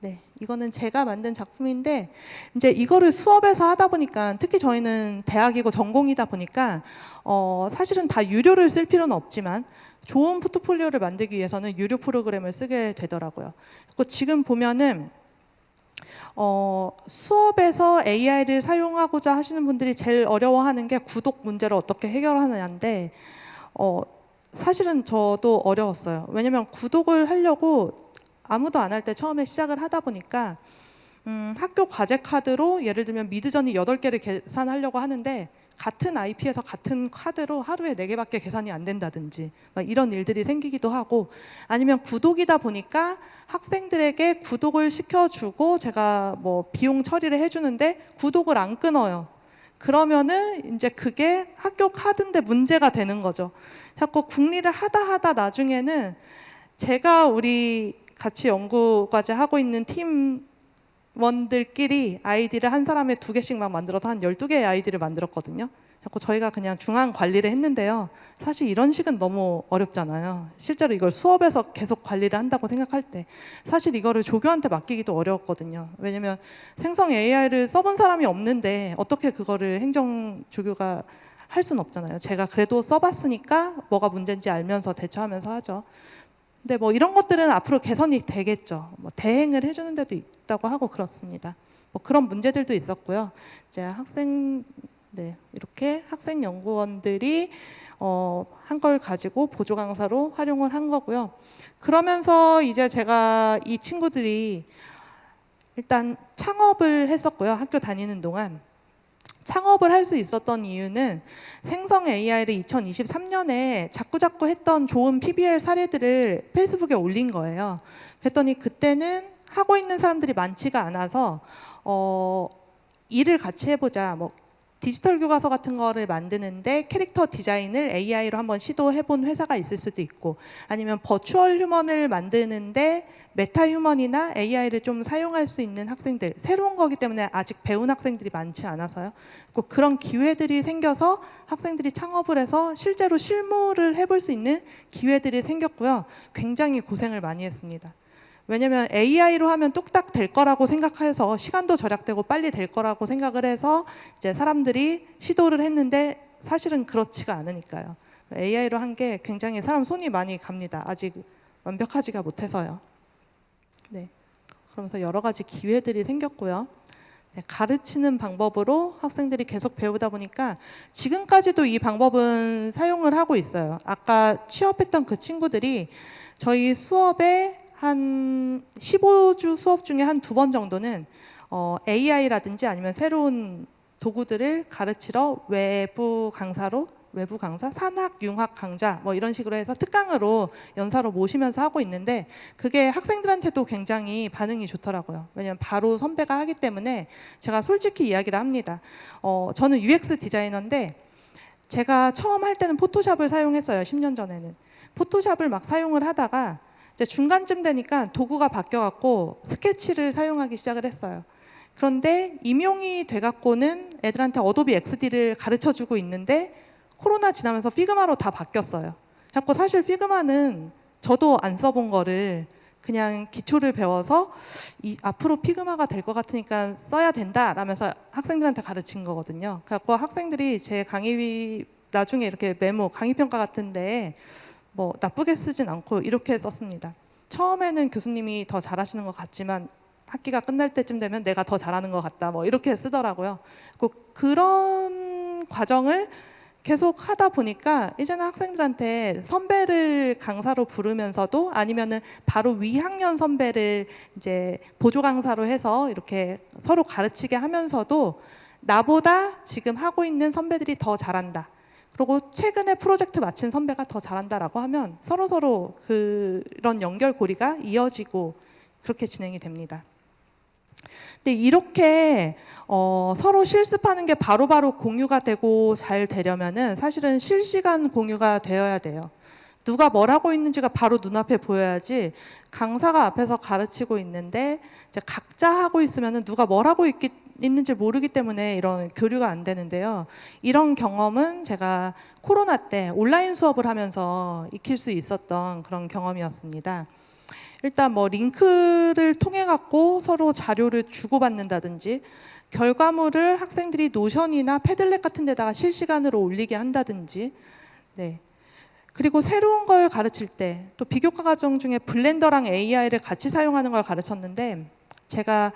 [SPEAKER 1] 네, 이거는 제가 만든 작품인데 이제 이거를 수업에서 하다 보니까 특히 저희는 대학이고 전공이다 보니까 사실은 다 유료를 쓸 필요는 없지만 좋은 포트폴리오를 만들기 위해서는 유료 프로그램을 쓰게 되더라고요. 그리고 지금 보면은 수업에서 AI를 사용하고자 하시는 분들이 제일 어려워하는 게 구독 문제를 어떻게 해결하느냐인데 사실은 저도 어려웠어요. 왜냐면 구독을 하려고 아무도 안 할 때 처음에 시작을 하다 보니까 학교 과제 카드로 예를 들면 미드저니 8개를 계산하려고 하는데 같은 IP에서 같은 카드로 하루에 4개밖에 계산이 안 된다든지 이런 일들이 생기기도 하고 아니면 구독이다 보니까 학생들에게 구독을 시켜주고 제가 뭐 비용 처리를 해주는데 구독을 안 끊어요. 그러면은 이제 그게 학교 카드인데 문제가 되는 거죠. 자꾸 궁리를 하다 나중에는 제가 우리 같이 연구과제 하고 있는 팀원들끼리 아이디를 한 사람에 2개씩만 만들어서 한 12개의 아이디를 만들었거든요. 자꾸 저희가 그냥 중앙 관리를 했는데요. 사실 이런 식은 너무 어렵잖아요. 실제로 이걸 수업에서 계속 관리를 한다고 생각할 때 사실 이거를 조교한테 맡기기도 어려웠거든요. 왜냐면 생성 AI를 써본 사람이 없는데 어떻게 그거를 행정 조교가 할 수는 없잖아요. 제가 그래도 써봤으니까 뭐가 문제인지 알면서 대처하면서 하죠. 근데 뭐 이런 것들은 앞으로 개선이 되겠죠. 뭐 대행을 해주는 데도 있다고 하고 그렇습니다. 뭐 그런 문제들도 있었고요. 이제 이렇게 학생 연구원들이 한 걸 가지고 보조 강사로 활용을 한 거고요. 그러면서 이제 제가 이 친구들이 일단 창업을 했었고요. 학교 다니는 동안 창업을 할 수 있었던 이유는 생성 AI를 2023년에 자꾸자꾸 했던 좋은 PBL 사례들을 페이스북에 올린 거예요. 그랬더니 그때는 하고 있는 사람들이 많지가 않아서 일을 같이 해보자. 뭐 디지털 교과서 같은 거를 만드는데 캐릭터 디자인을 AI로 한번 시도해본 회사가 있을 수도 있고, 아니면 버추얼 휴먼을 만드는데 메타 휴먼이나 AI를 좀 사용할 수 있는 학생들, 새로운 거기 때문에 아직 배운 학생들이 많지 않아서요. 꼭 그런 기회들이 생겨서 학생들이 창업을 해서 실제로 실무를 해볼 수 있는 기회들이 생겼고요. 굉장히 고생을 많이 했습니다. 왜냐면 AI로 하면 뚝딱 될 거라고 생각해서 시간도 절약되고 빨리 될 거라고 생각을 해서 이제 사람들이 시도를 했는데 사실은 그렇지가 않으니까요. AI로 한 게 굉장히 사람 손이 많이 갑니다. 아직 완벽하지가 못해서요. 네. 그러면서 여러 가지 기회들이 생겼고요. 네, 가르치는 방법으로 학생들이 계속 배우다 보니까 지금까지도 이 방법은 사용을 하고 있어요. 아까 취업했던 그 친구들이 저희 수업에 한 15주 수업 중에 한 2번 정도는 AI라든지 아니면 새로운 도구들을 가르치러 외부 강사, 산학, 융합 강좌 뭐 이런 식으로 해서 특강으로 연사로 모시면서 하고 있는데 그게 학생들한테도 굉장히 반응이 좋더라고요. 왜냐하면 바로 선배가 하기 때문에 제가 솔직히 이야기를 합니다. 저는 UX 디자이너인데 제가 처음 할 때는 포토샵을 사용했어요. 10년 전에는. 포토샵을 막 사용을 하다가 이제 중간쯤 되니까 도구가 바뀌어갖고 스케치를 사용하기 시작을 했어요. 그런데 임용이 돼갖고는 애들한테 어도비 XD를 가르쳐주고 있는데 코로나 지나면서 피그마로 다 바뀌었어요. 그래갖고 사실 피그마는 저도 안 써본 거를 그냥 기초를 배워서 앞으로 피그마가 될 것 같으니까 써야 된다 라면서 학생들한테 가르친 거거든요. 그래갖고 학생들이 제 강의 나중에 이렇게 메모, 강의평가 같은데 뭐 나쁘게 쓰진 않고 이렇게 썼습니다. 처음에는 교수님이 더 잘하시는 것 같지만 학기가 끝날 때쯤 되면 내가 더 잘하는 것 같다. 뭐 이렇게 쓰더라고요. 꼭 그런 과정을 계속 하다 보니까 이제는 학생들한테 선배를 강사로 부르면서도 아니면은 바로 위학년 선배를 이제 보조 강사로 해서 이렇게 서로 가르치게 하면서도 나보다 지금 하고 있는 선배들이 더 잘한다. 그리고 최근에 프로젝트 마친 선배가 더 잘한다라고 하면 서로서로 그런 연결고리가 이어지고 그렇게 진행이 됩니다. 근데 이렇게 서로 실습하는 게 바로바로 공유가 되고 잘 되려면은 사실은 실시간 공유가 되어야 돼요. 누가 뭘 하고 있는지가 바로 눈앞에 보여야지 강사가 앞에서 가르치고 있는데 이제 각자 하고 있으면은 누가 뭘 하고 있는지 모르기 때문에 이런 교류가 안 되는데요. 이런 경험은 제가 코로나 때 온라인 수업을 하면서 익힐 수 있었던 그런 경험이었습니다. 일단 뭐 링크를 통해 갖고 서로 자료를 주고받는다든지 결과물을 학생들이 노션이나 패들렛 같은 데다가 실시간으로 올리게 한다든지 네. 그리고 새로운 걸 가르칠 때 또 비교과 과정 중에 블렌더랑 AI를 같이 사용하는 걸 가르쳤는데 제가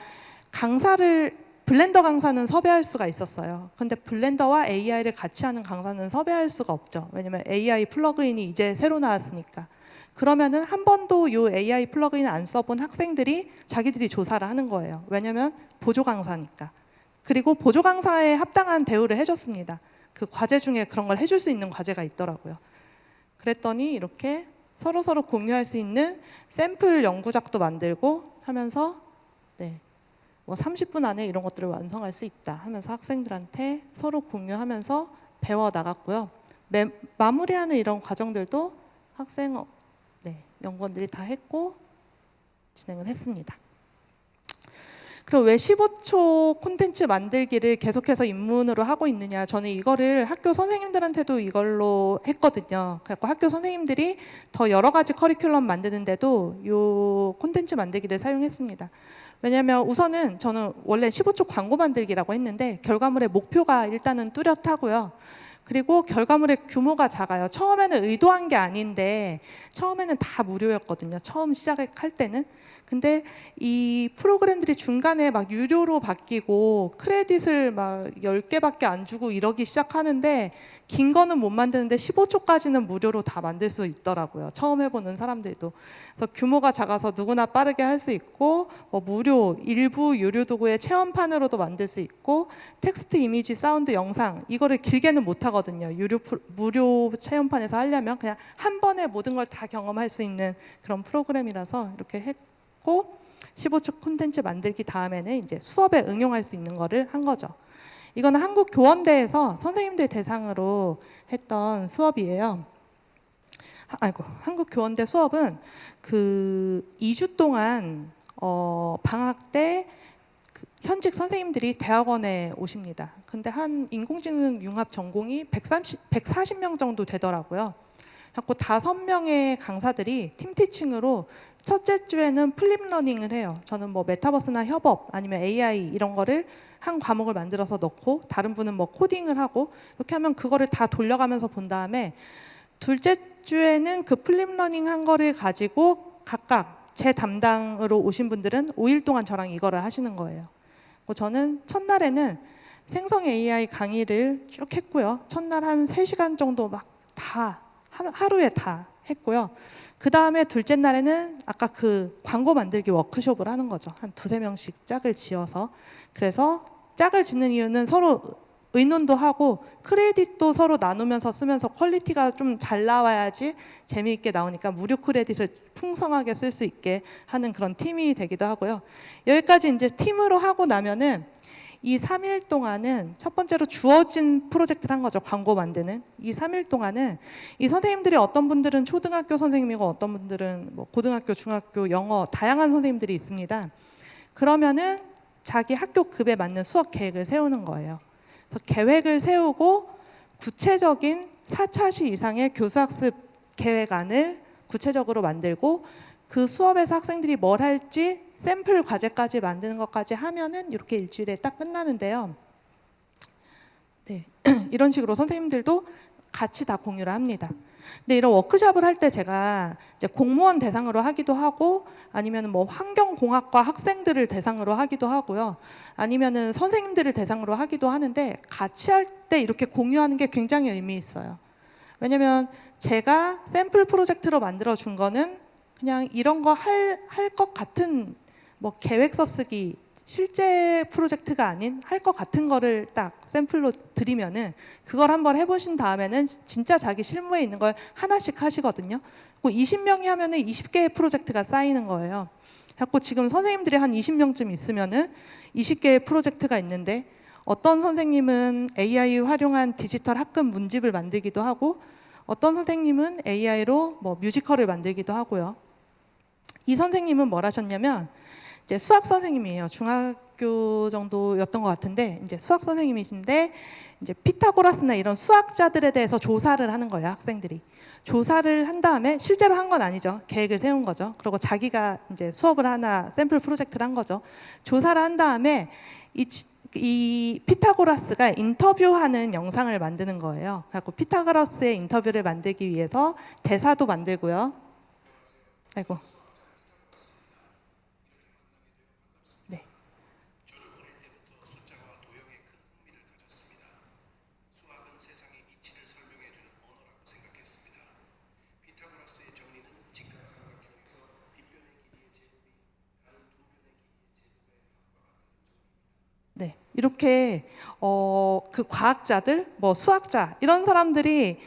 [SPEAKER 1] 블렌더 강사는 섭외할 수가 있었어요. 근데 블렌더와 AI를 같이 하는 강사는 섭외할 수가 없죠. 왜냐면 AI 플러그인이 이제 새로 나왔으니까. 그러면은 한 번도 이 AI 플러그인 안 써본 학생들이 자기들이 조사를 하는 거예요. 왜냐면 보조 강사니까. 그리고 보조 강사에 합당한 대우를 해줬습니다. 그 과제 중에 그런 걸 해줄 수 있는 과제가 있더라고요. 그랬더니 이렇게 서로서로 공유할 수 있는 샘플 연구작도 만들고 하면서 네, 뭐 30분 안에 이런 것들을 완성할 수 있다 하면서 학생들한테 서로 공유하면서 배워 나갔고요. 마무리하는 이런 과정들도 학생 연구원들이 다 했고 진행을 했습니다. 그리고 왜 15초 콘텐츠 만들기를 계속해서 입문으로 하고 있느냐. 저는 이거를 학교 선생님들한테도 이걸로 했거든요. 그래서 학교 선생님들이 더 여러 가지 커리큘럼 만드는데도 이 콘텐츠 만들기를 사용했습니다. 왜냐하면 우선은 저는 원래 15초 광고 만들기라고 했는데 결과물의 목표가 일단은 뚜렷하고요. 그리고 결과물의 규모가 작아요. 처음에는 의도한 게 아닌데 처음에는 다 무료였거든요. 처음 시작할 때는. 근데 이 프로그램들이 중간에 막 유료로 바뀌고 크레딧을 막 10개밖에 안 주고 이러기 시작하는데 긴 거는 못 만드는데 15초까지는 무료로 다 만들 수 있더라고요. 처음 해보는 사람들도. 그래서 규모가 작아서 누구나 빠르게 할 수 있고 뭐 무료, 일부 유료 도구의 체험판으로도 만들 수 있고 텍스트, 이미지, 사운드, 영상 이거를 길게는 못 하거든요. 무료 체험판에서 하려면 그냥 한 번에 모든 걸 다 경험할 수 있는 그런 프로그램이라서 이렇게 했고 15초 콘텐츠 만들기 다음에는 이제 수업에 응용할 수 있는 거를 한 거죠. 이거는 한국교원대에서 선생님들 대상으로 했던 수업이에요. 한국교원대 수업은 그 2주 동안 방학 때 현직 선생님들이 대학원에 오십니다. 근데 한 인공지능 융합 전공이 140명 정도 되더라고요. 그래서 5명의 강사들이 팀티칭으로 첫째 주에는 플립러닝을 해요. 저는 뭐 메타버스나 협업 아니면 AI 이런 거를 한 과목을 만들어서 넣고 다른 분은 뭐 코딩을 하고 이렇게 하면 그거를 다 돌려가면서 본 다음에 둘째 주에는 그 플립러닝 한 거를 가지고 각각 제 담당으로 오신 분들은 5일 동안 저랑 이거를 하시는 거예요. 저는 첫날에는 생성 AI 강의를 쭉 했고요. 첫날 한 3시간 정도 막 다 하루에 다 했고요. 그 다음에 둘째 날에는 아까 그 광고 만들기 워크숍을 하는 거죠. 한 2-3명씩 짝을 지어서. 그래서 짝을 짓는 이유는 서로 의논도 하고 크레딧도 서로 나누면서 쓰면서 퀄리티가 좀 잘 나와야지 재미있게 나오니까 무료 크레딧을 풍성하게 쓸 수 있게 하는 그런 팀이 되기도 하고요. 여기까지 이제 팀으로 하고 나면은 이 3일 동안은 첫 번째로 주어진 프로젝트를 한 거죠. 광고 만드는. 이 3일 동안은 이 선생님들이 어떤 분들은 초등학교 선생님이고 어떤 분들은 뭐 고등학교, 중학교, 영어 다양한 선생님들이 있습니다. 그러면은 자기 학교 급에 맞는 수업 계획을 세우는 거예요. 그래서 계획을 세우고 구체적인 4차시 이상의 교수학습 계획안을 구체적으로 만들고 그 수업에서 학생들이 뭘 할지 샘플 과제까지 만드는 것까지 하면은 이렇게 일주일에 딱 끝나는데요. 네, 이런 식으로 선생님들도 같이 다 공유를 합니다. 근데 이런 워크숍을 할 때 제가 이제 공무원 대상으로 하기도 하고 아니면 뭐 환경공학과 학생들을 대상으로 하기도 하고요. 아니면은 선생님들을 대상으로 하기도 하는데 같이 할 때 이렇게 공유하는 게 굉장히 의미 있어요. 왜냐면 제가 샘플 프로젝트로 만들어 준 거는 그냥 이런 거 할 것 같은 뭐 계획서 쓰기 실제 프로젝트가 아닌 할 것 같은 거를 딱 샘플로 드리면은 그걸 한번 해보신 다음에는 진짜 자기 실무에 있는 걸 하나씩 하시거든요. 20명이 하면은 20개의 프로젝트가 쌓이는 거예요. 자꾸 지금 선생님들이 한 20명쯤 있으면은 20개의 프로젝트가 있는데 어떤 선생님은 AI 활용한 디지털 학급 문집을 만들기도 하고 어떤 선생님은 AI로 뭐 뮤지컬을 만들기도 하고요. 이 선생님은 뭘 하셨냐면 이제 수학 선생님이에요. 중학교 정도였던 것 같은데 이제 수학 선생님이신데 이제 피타고라스나 이런 수학자들에 대해서 조사를 하는 거예요. 학생들이 조사를 한 다음에 실제로 한 건 아니죠. 계획을 세운 거죠. 그리고 자기가 이제 수업을 하나 샘플 프로젝트를 한 거죠. 조사를 한 다음에 이 피타고라스가 인터뷰하는 영상을 만드는 거예요. 그래서 피타고라스의 인터뷰를 만들기 위해서 대사도 만들고요. 아이고. 네.
[SPEAKER 4] 저는 어릴 때부터 숫자와 도형에 큰 흥미를 가졌습니다. 수학은 세상의 이치를 설명해주는 언어라고 생각했습니다. 피타고라스의 정리는 직각삼각형에서 빗변의 길이의 제곱이 다른 두 변의 길이의 제곱의 합과 같다는 점입니다.
[SPEAKER 1] 네, 이렇게 그 과학자들, 뭐 수학자 이런 사람들이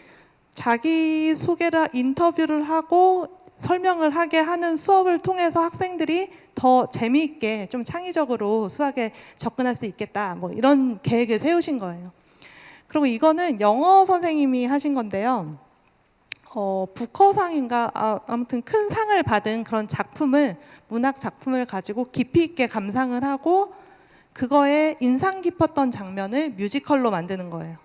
[SPEAKER 1] 자기 소개를 인터뷰를 하고 설명을 하게 하는 수업을 통해서 학생들이 더 재미있게 좀 창의적으로 수학에 접근할 수 있겠다. 뭐 이런 계획을 세우신 거예요. 그리고 이거는 영어 선생님이 하신 건데요. 부커상인가 아무튼 큰 상을 받은 그런 작품을 문학 작품을 가지고 깊이 있게 감상을 하고 그거에 인상 깊었던 장면을 뮤지컬로 만드는 거예요.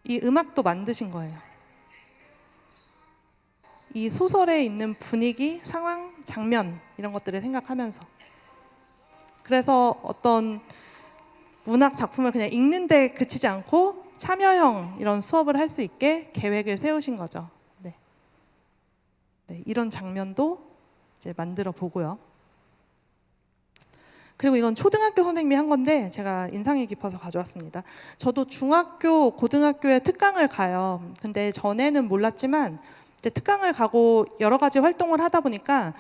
[SPEAKER 1] 이 음악도 만드신 거예요. 이 소설에 있는 분위기, 상황, 장면 이런 것들을 생각하면서 그래서 어떤 문학 작품을 그냥 읽는데 그치지 않고 참여형 이런 수업을 할 수 있게 계획을 세우신 거죠. 네. 네, 이런 장면도 이제 만들어 보고요. 그리고 이건 초등학교 선생님이 한 건데 제가 인상이 깊어서 가져왔습니다. 저도 중학교, 고등학교에 특강을 가요. 근데 전에는 몰랐지만 이제 특강을 가고 여러 가지 활동을 하다 보니까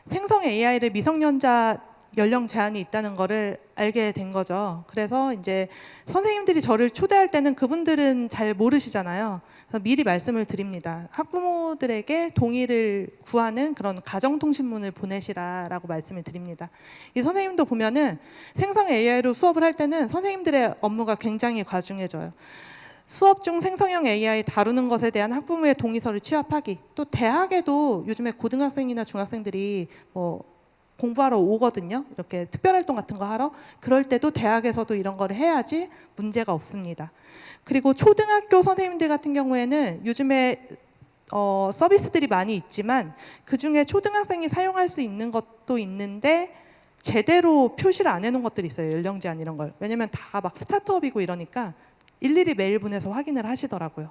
[SPEAKER 1] 생성 AI를 미성년자 연령 제한이 있다는 거를 알게 된 거죠. 그래서 이제 선생님들이 저를 초대할 때는 그분들은 잘 모르시잖아요. 그래서 미리 말씀을 드립니다. 학부모들에게 동의를 구하는 그런 가정통신문을 보내시라라고 말씀을 드립니다. 이 선생님도 보면은 생성 AI로 수업을 할 때는 선생님들의 업무가 굉장히 과중해져요. 수업 중 생성형 AI 다루는 것에 대한 학부모의 동의서를 취합하기, 또 대학에도 요즘에 고등학생이나 중학생들이 뭐 공부하러 오거든요. 이렇게 특별활동 같은 거 하러. 그럴 때도 대학에서도 이런 거를 해야지 문제가 없습니다. 그리고 초등학교 선생님들 같은 경우에는 요즘에 서비스들이 많이 있지만 그중에 초등학생이 사용할 수 있는 것도 있는데 제대로 표시를 안 해놓은 것들이 있어요. 연령 제한 이런 걸. 왜냐면 다 막 스타트업이고 이러니까 일일이 메일 보내서 확인을 하시더라고요.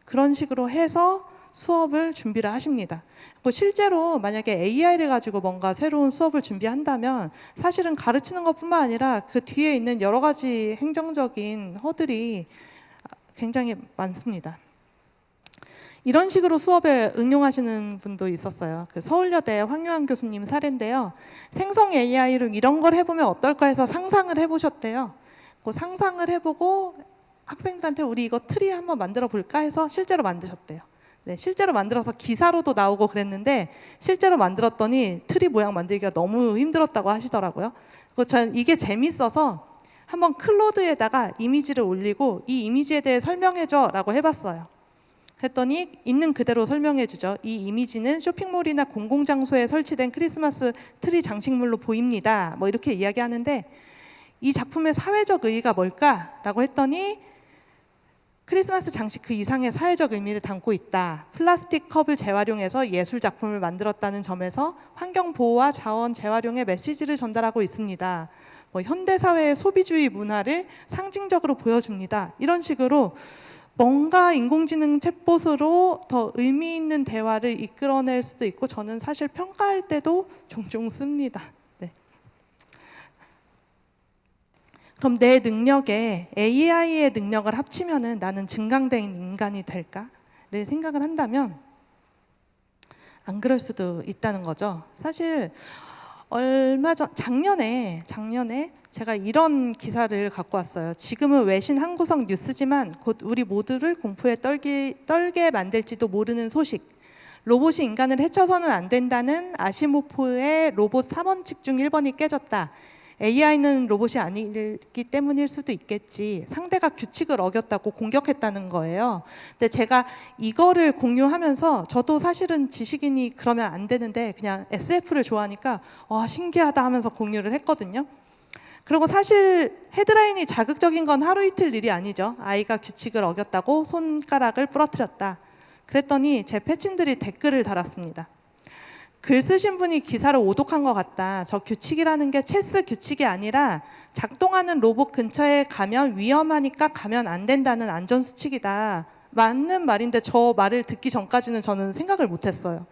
[SPEAKER 1] 그런 식으로 해서 수업을 준비를 하십니다. 실제로 만약에 AI를 가지고 뭔가 새로운 수업을 준비한다면 사실은 가르치는 것뿐만 아니라 그 뒤에 있는 여러 가지 행정적인 허들이 굉장히 많습니다. 이런 식으로 수업에 응용하시는 분도 있었어요. 그 서울여대 황유한 교수님 사례인데요. 생성 AI로 이런 걸 해보면 어떨까 해서 상상을 해보셨대요. 그 상상을 해보고 학생들한테 우리 이거 트리 한번 만들어 볼까 해서 실제로 만드셨대요. 네, 실제로 만들어서 기사로도 나오고 그랬는데 실제로 만들었더니 트리 모양 만들기가 너무 힘들었다고 하시더라고요. 전 이게 재밌어서 한번 클로드에다가 이미지를 올리고 이 이미지에 대해 설명해줘 라고 해봤어요. 그랬더니 있는 그대로 설명해주죠. 이 이미지는 쇼핑몰이나 공공장소에 설치된 크리스마스 트리 장식물로 보입니다. 뭐 이렇게 이야기하는데 이 작품의 사회적 의의가 뭘까라고 했더니 크리스마스 장식 그 이상의 사회적 의미를 담고 있다. 플라스틱 컵을 재활용해서 예술 작품을 만들었다는 점에서 환경 보호와 자원 재활용의 메시지를 전달하고 있습니다. 뭐 현대 사회의 소비주의 문화를 상징적으로 보여줍니다. 이런 식으로 뭔가 인공지능 챗봇으로 더 의미 있는 대화를 이끌어낼 수도 있고 저는 사실 평가할 때도 종종 씁니다. 네. 그럼 내 능력에 AI의 능력을 합치면은 나는 증강된 인간이 될까를 생각을 한다면 안 그럴 수도 있다는 거죠. 사실 얼마 전 작년에 제가 이런 기사를 갖고 왔어요. 지금은 외신 한 구석 뉴스지만 곧 우리 모두를 공포에 떨게 만들지도 모르는 소식. 로봇이 인간을 해쳐서는 안 된다는 아시모프의 로봇 3원칙 중 1번이 깨졌다. AI는 로봇이 아니기 때문일 수도 있겠지. 상대가 규칙을 어겼다고 공격했다는 거예요. 근데 제가 이거를 공유하면서 저도 사실은 지식인이 그러면 안 되는데 그냥 SF를 좋아하니까 와 신기하다 하면서 공유를 했거든요. 그리고 사실 헤드라인이 자극적인 건 하루 이틀 일이 아니죠. 아이가 규칙을 어겼다고 손가락을 부러뜨렸다. 그랬더니 제 패친들이 댓글을 달았습니다. 글 쓰신 분이 기사를 오독한 것 같다. 저 규칙이라는 게 체스 규칙이 아니라 작동하는 로봇 근처에 가면 위험하니까 가면 안 된다는 안전수칙이다. 맞는 말인데 저 말을 듣기 전까지는 저는 생각을 못했어요.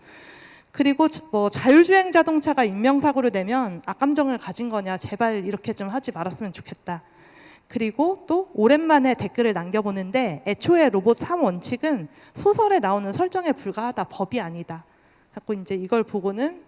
[SPEAKER 1] 그리고 뭐 자율주행 자동차가 인명사고를 내면 악감정을 가진 거냐. 제발 이렇게 좀 하지 말았으면 좋겠다. 그리고 또 오랜만에 댓글을 남겨보는데 애초에 로봇 3원칙은 소설에 나오는 설정에 불과하다. 법이 아니다. 자꾸 이제 이걸 보고는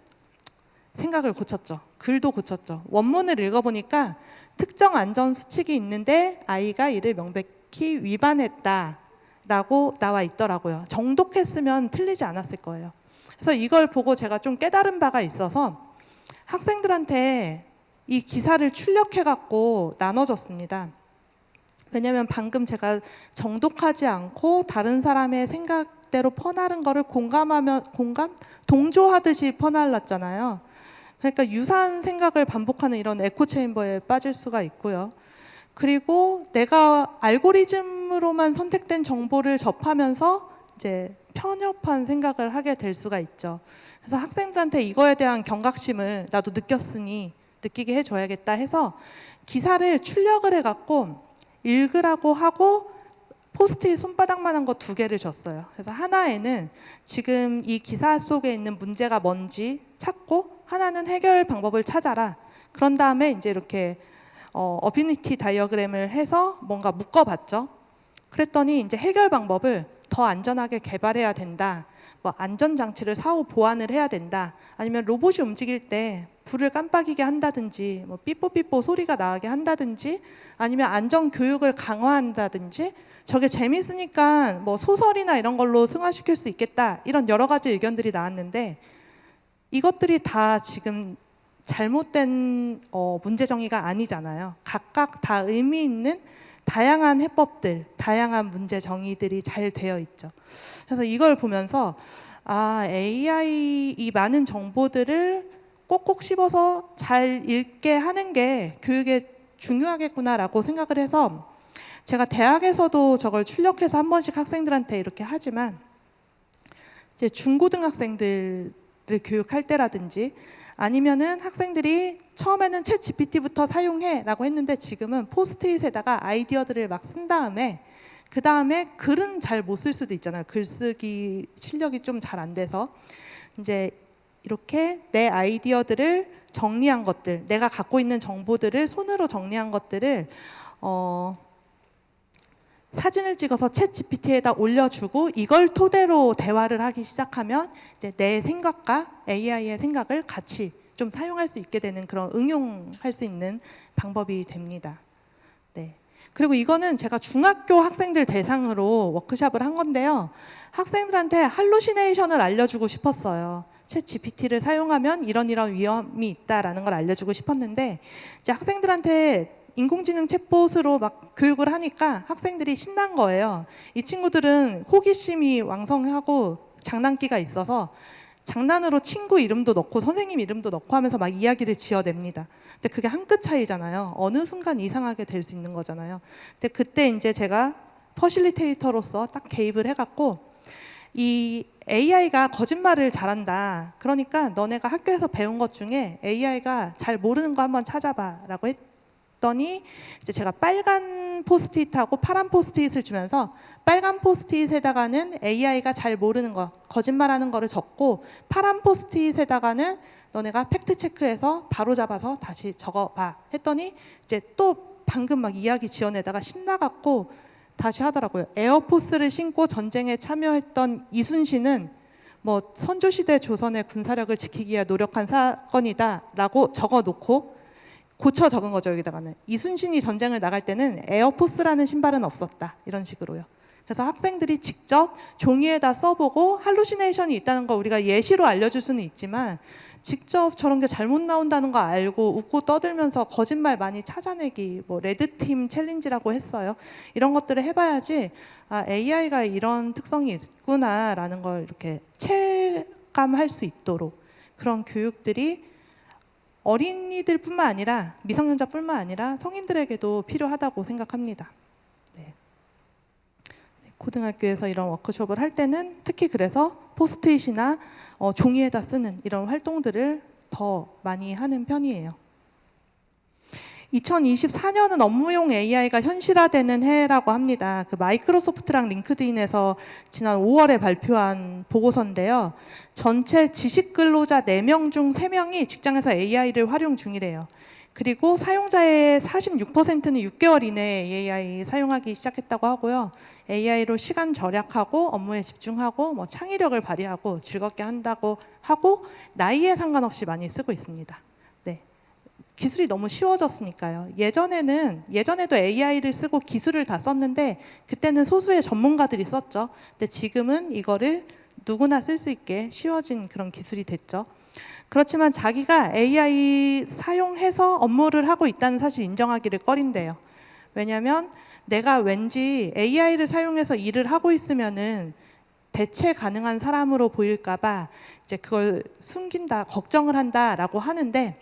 [SPEAKER 1] 생각을 고쳤죠. 글도 고쳤죠. 원문을 읽어보니까 특정 안전 수칙이 있는데 아이가 이를 명백히 위반했다라고 나와 있더라고요. 정독했으면 틀리지 않았을 거예요. 그래서 이걸 보고 제가 좀 깨달은 바가 있어서 학생들한테 이 기사를 출력해갖고 나눠줬습니다. 왜냐하면 방금 제가 정독하지 않고 다른 사람의 생각대로 퍼나른 거를 동조하듯이 퍼날랐잖아요. 그러니까 유사한 생각을 반복하는 이런 에코 체인버에 빠질 수가 있고요. 그리고 내가 알고리즘으로만 선택된 정보를 접하면서 이제 편협한 생각을 하게 될 수가 있죠. 그래서 학생들한테 이거에 대한 경각심을 나도 느끼게 해줘야겠다 해서 기사를 출력을 해갖고 읽으라고 하고 포스트잇 손바닥만한 거 2개를 줬어요. 그래서 하나에는 지금 이 기사 속에 있는 문제가 뭔지 찾고 하나는 해결 방법을 찾아라. 그런 다음에 이제 이렇게 어비니티 다이어그램을 해서 뭔가 묶어봤죠. 그랬더니 이제 해결 방법을 더 안전하게 개발해야 된다. 뭐 안전장치를 사후 보완을 해야 된다. 아니면 로봇이 움직일 때 불을 깜빡이게 한다든지, 뭐 삐뽀삐뽀 소리가 나게 한다든지, 아니면 안전 교육을 강화한다든지, 저게 재밌으니까 뭐 소설이나 이런 걸로 승화시킬 수 있겠다. 이런 여러 가지 의견들이 나왔는데 이것들이 다 지금 잘못된 문제 정의가 아니잖아요. 각각 다 의미 있는 다양한 해법들, 다양한 문제 정의들이 잘 되어 있죠. 그래서 이걸 보면서 AI 이 많은 정보들을 꼭꼭 씹어서 잘 읽게 하는 게 교육에 중요하겠구나라고 생각을 해서 제가 대학에서도 저걸 출력해서 한 번씩 학생들한테 이렇게 하지만 이제 중고등학생들을 교육할 때라든지 아니면은 학생들이 처음에는 챗 GPT부터 사용해라고 했는데 지금은 포스트잇에다가 아이디어들을 막 쓴 다음에 그 다음에 글은 잘 못 쓸 수도 있잖아요. 글쓰기 실력이 좀 잘 안 돼서 이제 이렇게 내 아이디어들을 정리한 것들, 내가 갖고 있는 정보들을 손으로 정리한 것들을 사진을 찍어서 챗 GPT에다 올려주고 이걸 토대로 대화를 하기 시작하면 이제 내 생각과 AI의 생각을 같이 좀 사용할 수 있게 되는 그런 응용할 수 있는 방법이 됩니다. 네. 그리고 이거는 제가 중학교 학생들 대상으로 워크숍을 한 건데요. 학생들한테 할루시네이션을 알려주고 싶었어요. 챗 GPT를 사용하면 이런 위험이 있다라는 걸 알려주고 싶었는데 이제 학생들한테 인공지능 챗봇으로 막 교육을 하니까 학생들이 신난 거예요. 이 친구들은 호기심이 왕성하고 장난기가 있어서 장난으로 친구 이름도 넣고 선생님 이름도 넣고 하면서 막 이야기를 지어냅니다. 근데 그게 한 끗 차이잖아요. 어느 순간 이상하게 될 수 있는 거잖아요. 근데 그때 이제 제가 퍼실리테이터로서 딱 개입을 해갖고 이 AI가 거짓말을 잘한다. 그러니까 너네가 학교에서 배운 것 중에 AI가 잘 모르는 거 한번 찾아봐라고 했더니 이제 제가 빨간 포스트잇하고 파란 포스트잇을 주면서 빨간 포스트잇에다가는 AI가 잘 모르는 거, 거짓말하는 거를 적고 파란 포스트잇에다가는 너네가 팩트 체크해서 바로 잡아서 다시 적어봐 했더니 이제 또 방금 막 이야기 지어내다가 신나갖고 다시 하더라고요. 에어포스를 신고 전쟁에 참여했던 이순신은 뭐 선조시대 조선의 군사력을 지키기 위해 노력한 사건이다라고 적어놓고 고쳐 적은 거죠. 여기다가는 이순신이 전쟁을 나갈 때는 에어포스라는 신발은 없었다 이런 식으로요. 그래서 학생들이 직접 종이에다 써보고 할루시네이션이 있다는 거 우리가 예시로 알려줄 수는 있지만 직접 저런 게 잘못 나온다는 거 알고 웃고 떠들면서 거짓말 많이 찾아내기, 뭐 레드팀 챌린지라고 했어요. 이런 것들을 해봐야지 AI가 이런 특성이 있구나라는 걸 이렇게 체감할 수 있도록 그런 교육들이 어린이들뿐만 아니라 미성년자뿐만 아니라 성인들에게도 필요하다고 생각합니다. 네. 고등학교에서 이런 워크숍을 할 때는 특히 그래서 포스트잇이나 종이에다 쓰는 이런 활동들을 더 많이 하는 편이에요. 2024년은 업무용 AI가 현실화되는 해라고 합니다. 그 마이크로소프트랑 링크드인에서 지난 5월에 발표한 보고서인데요. 전체 지식 근로자 4명 중 3명이 직장에서 AI를 활용 중이래요. 그리고 사용자의 46%는 6개월 이내에 AI 사용하기 시작했다고 하고요. AI로 시간 절약하고 업무에 집중하고 뭐 창의력을 발휘하고 즐겁게 한다고 하고 나이에 상관없이 많이 쓰고 있습니다. 네. 기술이 너무 쉬워졌으니까요. 예전에도 AI를 쓰고 기술을 다 썼는데 그때는 소수의 전문가들이 썼죠. 근데 지금은 이거를 누구나 쓸 수 있게 쉬워진 그런 기술이 됐죠. 그렇지만 자기가 AI 사용해서 업무를 하고 있다는 사실 인정하기를 꺼린대요. 왜냐하면 내가 왠지 AI를 사용해서 일을 하고 있으면은 대체 가능한 사람으로 보일까봐 이제 그걸 숨긴다, 걱정을 한다라고 하는데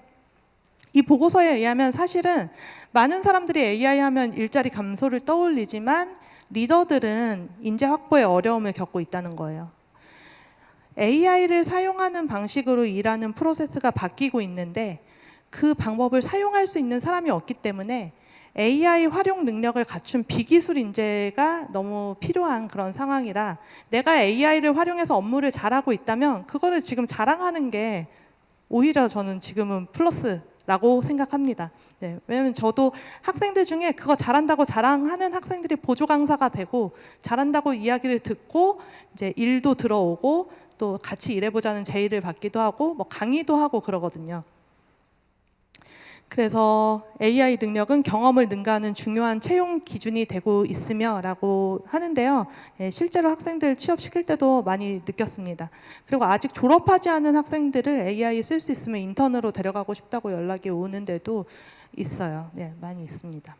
[SPEAKER 1] 이 보고서에 의하면 사실은 많은 사람들이 AI 하면 일자리 감소를 떠올리지만 리더들은 인재 확보에 어려움을 겪고 있다는 거예요. AI를 사용하는 방식으로 일하는 프로세스가 바뀌고 있는데 그 방법을 사용할 수 있는 사람이 없기 때문에 AI 활용 능력을 갖춘 비기술 인재가 너무 필요한 그런 상황이라 내가 AI를 활용해서 업무를 잘하고 있다면 그거를 지금 자랑하는 게 오히려 저는 지금은 플러스라고 생각합니다. 네, 왜냐면 저도 학생들 중에 그거 잘한다고 자랑하는 학생들이 보조 강사가 되고 잘한다고 이야기를 듣고 이제 일도 들어오고 또 같이 일해보자는 제의를 받기도 하고 뭐 강의도 하고 그러거든요. 그래서 AI 능력은 경험을 능가하는 중요한 채용 기준이 되고 있으며 라고 하는데요. 예, 실제로 학생들 취업시킬 때도 많이 느꼈습니다. 그리고 아직 졸업하지 않은 학생들을 AI 쓸 수 있으면 인턴으로 데려가고 싶다고 연락이 오는데도 있어요. 네, 많이 있습니다.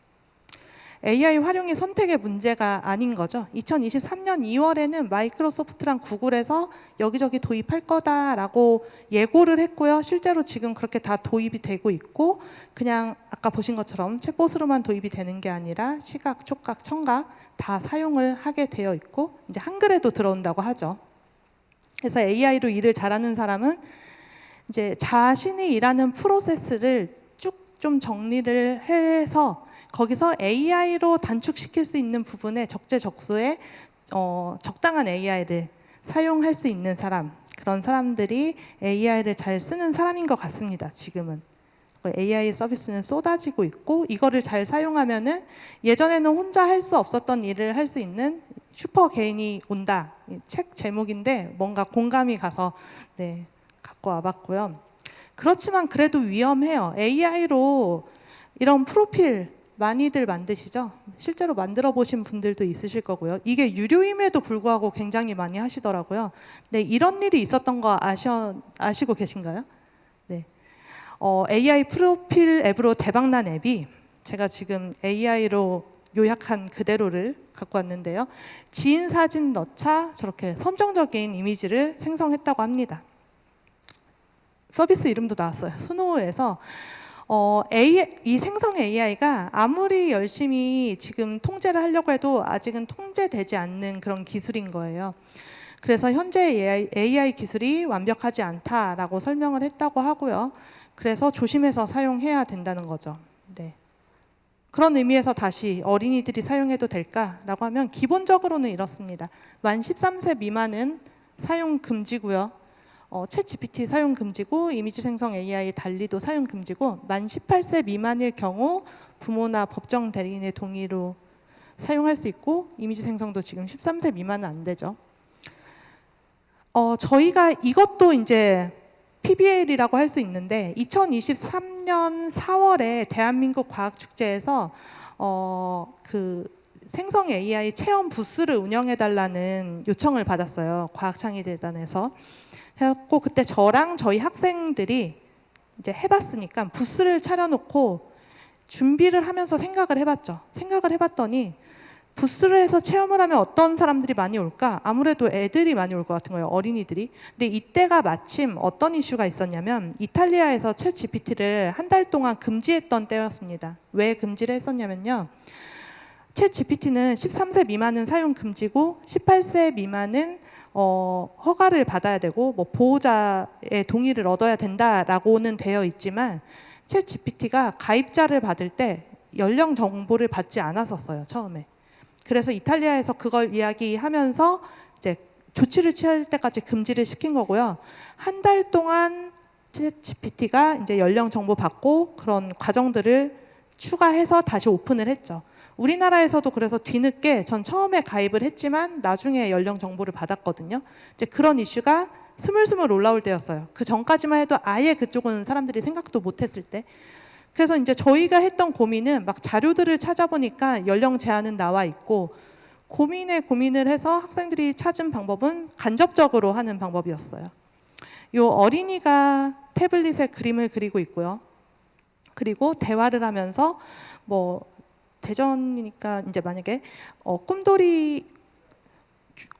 [SPEAKER 1] AI 활용이 선택의 문제가 아닌 거죠. 2023년 2월에는 마이크로소프트랑 구글에서 여기저기 도입할 거다라고 예고를 했고요. 실제로 지금 그렇게 다 도입이 되고 있고 그냥 아까 보신 것처럼 챗봇으로만 도입이 되는 게 아니라 시각, 촉각, 청각 다 사용을 하게 되어 있고 이제 한글에도 들어온다고 하죠. 그래서 AI로 일을 잘하는 사람은 이제 자신이 일하는 프로세스를 쭉 좀 정리를 해서 거기서 AI로 단축시킬 수 있는 부분에 적재적소에 적당한 AI를 사용할 수 있는 사람, 그런 사람들이 AI를 잘 쓰는 사람인 것 같습니다. 지금은 AI 서비스는 쏟아지고 있고 이거를 잘 사용하면은 예전에는 혼자 할 수 없었던 일을 할 수 있는 슈퍼 개인이 온다. 책 제목인데 뭔가 공감이 가서 네, 갖고 와봤고요. 그렇지만 그래도 위험해요. AI로 이런 프로필 많이들 만드시죠? 실제로 만들어 보신 분들도 있으실 거고요. 이게 유료임에도 불구하고 굉장히 많이 하시더라고요. 네, 이런 일이 있었던 거 아시고 계신가요? 네. AI 프로필 앱으로 대박난 앱이 제가 지금 AI로 요약한 그대로를 갖고 왔는데요. 지인 사진 넣자 저렇게 선정적인 이미지를 생성했다고 합니다. 서비스 이름도 나왔어요. 스노우에서 이 생성 AI가 아무리 열심히 지금 통제를 하려고 해도 아직은 통제되지 않는 그런 기술인 거예요. 그래서 현재 AI 기술이 완벽하지 않다라고 설명을 했다고 하고요. 그래서 조심해서 사용해야 된다는 거죠. 네. 그런 의미에서 다시 어린이들이 사용해도 될까라고 하면 기본적으로는 이렇습니다. 만 13세 미만은 사용 금지고요. 챗 GPT 사용 금지고 이미지 생성 AI 달리도 사용 금지고 만 18세 미만일 경우 부모나 법정 대리인의 동의로 사용할 수 있고 이미지 생성도 지금 13세 미만은 안 되죠. 저희가 이것도 이제 PBL이라고 할 수 있는데 2023년 4월에 대한민국 과학축제에서 그 생성 AI 체험 부스를 운영해달라는 요청을 받았어요. 과학창의재단에서. 해갖고 그때 저랑 저희 학생들이 이제 해봤으니까 부스를 차려놓고 준비를 하면서 생각을 해봤죠. 생각을 해봤더니 부스를 해서 체험을 하면 어떤 사람들이 많이 올까? 아무래도 애들이 많이 올 것 같은 거예요. 어린이들이. 근데 이때가 마침 어떤 이슈가 있었냐면 이탈리아에서 챗 GPT를 한 달 동안 금지했던 때였습니다. 왜 금지를 했었냐면요. 챗 GPT는 13세 미만은 사용 금지고 18세 미만은 허가를 받아야 되고 뭐 보호자의 동의를 얻어야 된다라고는 되어 있지만 챗 GPT가 가입자를 받을 때 연령 정보를 받지 않았었어요. 처음에. 그래서 이탈리아에서 그걸 이야기하면서 이제 조치를 취할 때까지 금지를 시킨 거고요. 한 달 동안 챗 GPT가 이제 연령 정보 받고 그런 과정들을 추가해서 다시 오픈을 했죠. 우리나라에서도 그래서 뒤늦게 전 처음에 가입을 했지만 나중에 연령 정보를 받았거든요. 이제 그런 이슈가 스물스물 올라올 때였어요. 그 전까지만 해도 아예 그쪽은 사람들이 생각도 못했을 때. 그래서 이제 저희가 했던 고민은 막 자료들을 찾아보니까 연령 제한은 나와 있고 고민을 해서 학생들이 찾은 방법은 간접적으로 하는 방법이었어요. 요 어린이가 태블릿에 그림을 그리고 있고요. 그리고 대화를 하면서 뭐 대전이니까 이제 만약에 꿈돌이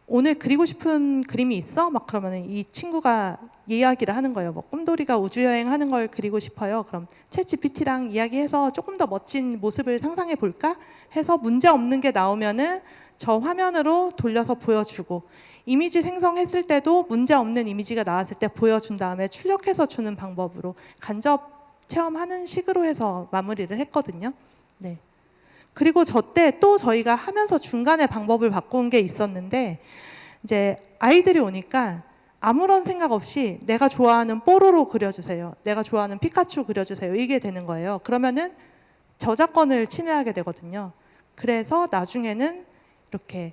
[SPEAKER 1] 오늘 그리고 싶은 그림이 있어? 막 그러면 이 친구가 이야기를 하는 거예요. 뭐 꿈돌이가 우주여행 하는 걸 그리고 싶어요. 그럼 챗 GPT랑 이야기해서 조금 더 멋진 모습을 상상해 볼까? 해서 문제 없는 게 나오면은 저 화면으로 돌려서 보여주고, 이미지 생성했을 때도 문제 없는 이미지가 나왔을 때 보여준 다음에 출력해서 주는 방법으로 간접 체험하는 식으로 해서 마무리를 했거든요. 네. 그리고 저 때 또 저희가 하면서 중간에 방법을 바꾼 게 있었는데, 이제 아이들이 오니까 아무런 생각 없이 내가 좋아하는 뽀로로 그려주세요, 내가 좋아하는 피카츄 그려주세요, 이게 되는 거예요. 그러면은 저작권을 침해하게 되거든요. 그래서 나중에는 이렇게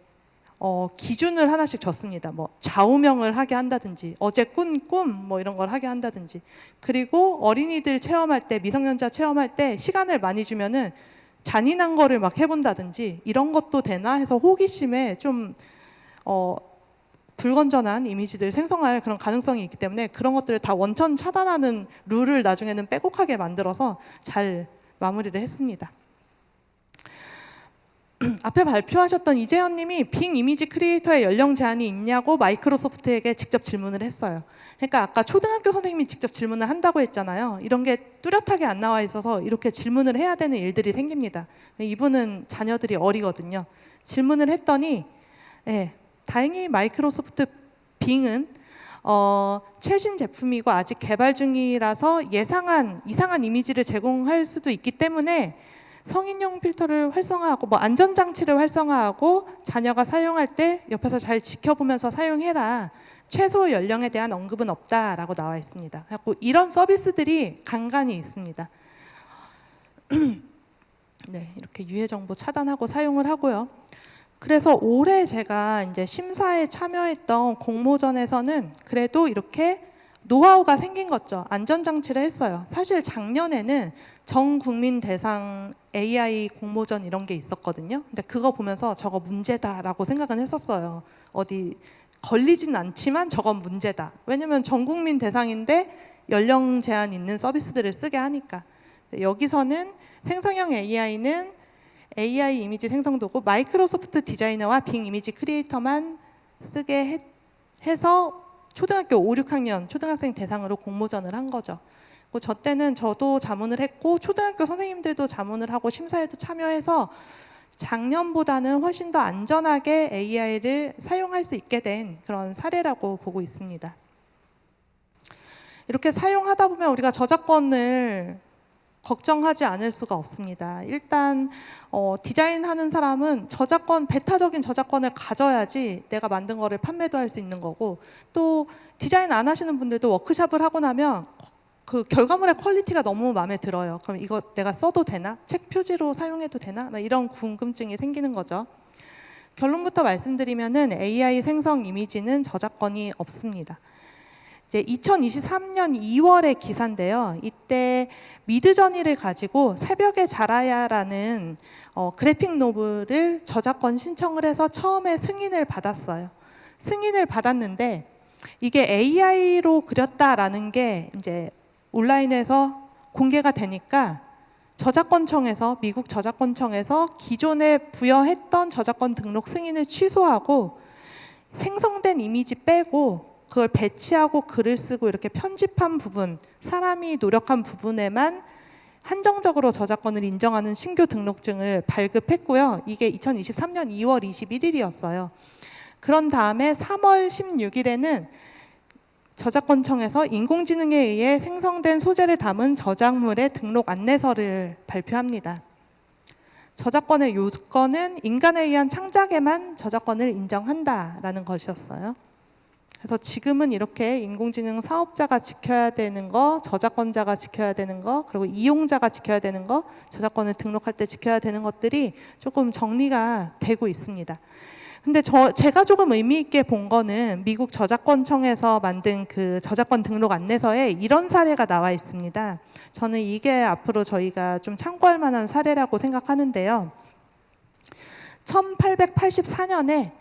[SPEAKER 1] 기준을 하나씩 줬습니다. 뭐 좌우명을 하게 한다든지, 어제 꾼 꿈 뭐 이런 걸 하게 한다든지. 그리고 어린이들 체험할 때, 미성년자 체험할 때 시간을 많이 주면은 잔인한 거를 막 해본다든지, 이런 것도 되나 해서 호기심에 좀 불건전한 이미지들 생성할 그런 가능성이 있기 때문에 그런 것들을 다 원천 차단하는 룰을 나중에는 빼곡하게 만들어서 잘 마무리를 했습니다. 앞에 발표하셨던 이재현 님이 빙 이미지 크리에이터의 연령 제한이 있냐고 마이크로소프트에게 직접 질문을 했어요. 그러니까 아까 초등학교 선생님이 직접 질문을 한다고 했잖아요. 이런 게 뚜렷하게 안 나와 있어서 이렇게 질문을 해야 되는 일들이 생깁니다. 이분은 자녀들이 어리거든요. 질문을 했더니 다행히 마이크로소프트 빙은 최신 제품이고 아직 개발 중이라서 이상한 이미지를 제공할 수도 있기 때문에 성인용 필터를 활성화하고 뭐 안전장치를 활성화하고 자녀가 사용할 때 옆에서 잘 지켜보면서 사용해라, 최소 연령에 대한 언급은 없다라고 나와 있습니다. 그래서 이런 서비스들이 간간히 있습니다. 네, 이렇게 유해 정보 차단하고 사용을 하고요. 그래서 올해 제가 이제 심사에 참여했던 공모전에서는 그래도 이렇게 노하우가 생긴 거죠. 안전장치를 했어요. 사실 작년에는 전 국민 대상 AI 공모전 이런 게 있었거든요. 근데 그거 보면서 저거 문제다라고 생각은 했었어요. 어디 걸리진 않지만 저건 문제다. 왜냐면 전 국민 대상인데 연령 제한 있는 서비스들을 쓰게 하니까. 여기서는 생성형 AI는 AI 이미지 생성도구 마이크로소프트 디자이너와 빙 이미지 크리에이터만 쓰게 해서 초등학교 5, 6학년 초등학생 대상으로 공모전을 한 거죠. 저 때는 저도 자문을 했고 초등학교 선생님들도 자문을 하고 심사에도 참여해서 작년보다는 훨씬 더 안전하게 AI를 사용할 수 있게 된 그런 사례라고 보고 있습니다. 이렇게 사용하다 보면 우리가 저작권을 걱정하지 않을 수가 없습니다. 일단 디자인하는 사람은 배타적인 저작권을 가져야지 내가 만든 거를 판매도 할 수 있는 거고, 또 디자인 안 하시는 분들도 워크숍을 하고 나면 그 결과물의 퀄리티가 너무 마음에 들어요. 그럼 이거 내가 써도 되나? 책 표지로 사용해도 되나? 이런 궁금증이 생기는 거죠. 결론부터 말씀드리면은 AI 생성 이미지는 저작권이 없습니다. 이제 2023년 2월의 기사인데요. 이때 미드저니를 가지고 새벽에 자라야라는 그래픽 노블을 저작권 신청을 해서 처음에 승인을 받았어요. 승인을 받았는데 이게 AI로 그렸다라는 게 이제 온라인에서 공개가 되니까 저작권청에서, 미국 저작권청에서 기존에 부여했던 저작권 등록 승인을 취소하고 생성된 이미지 빼고 그걸 배치하고 글을 쓰고 이렇게 편집한 부분, 사람이 노력한 부분에만 한정적으로 저작권을 인정하는 신규 등록증을 발급했고요. 이게 2023년 2월 21일이었어요. 그런 다음에 3월 16일에는 저작권청에서 인공지능에 의해 생성된 소재를 담은 저작물의 등록 안내서를 발표합니다. 저작권의 요건은 인간에 의한 창작에만 저작권을 인정한다라는 것이었어요. 그래서 지금은 이렇게 인공지능 사업자가 지켜야 되는 거, 저작권자가 지켜야 되는 거, 그리고 이용자가 지켜야 되는 거, 저작권을 등록할 때 지켜야 되는 것들이 조금 정리가 되고 있습니다. 근데 제가 조금 의미 있게 본 거는 미국 저작권청에서 만든 그 저작권 등록 안내서에 이런 사례가 나와 있습니다. 저는 이게 앞으로 저희가 좀 참고할 만한 사례라고 생각하는데요. 1884년에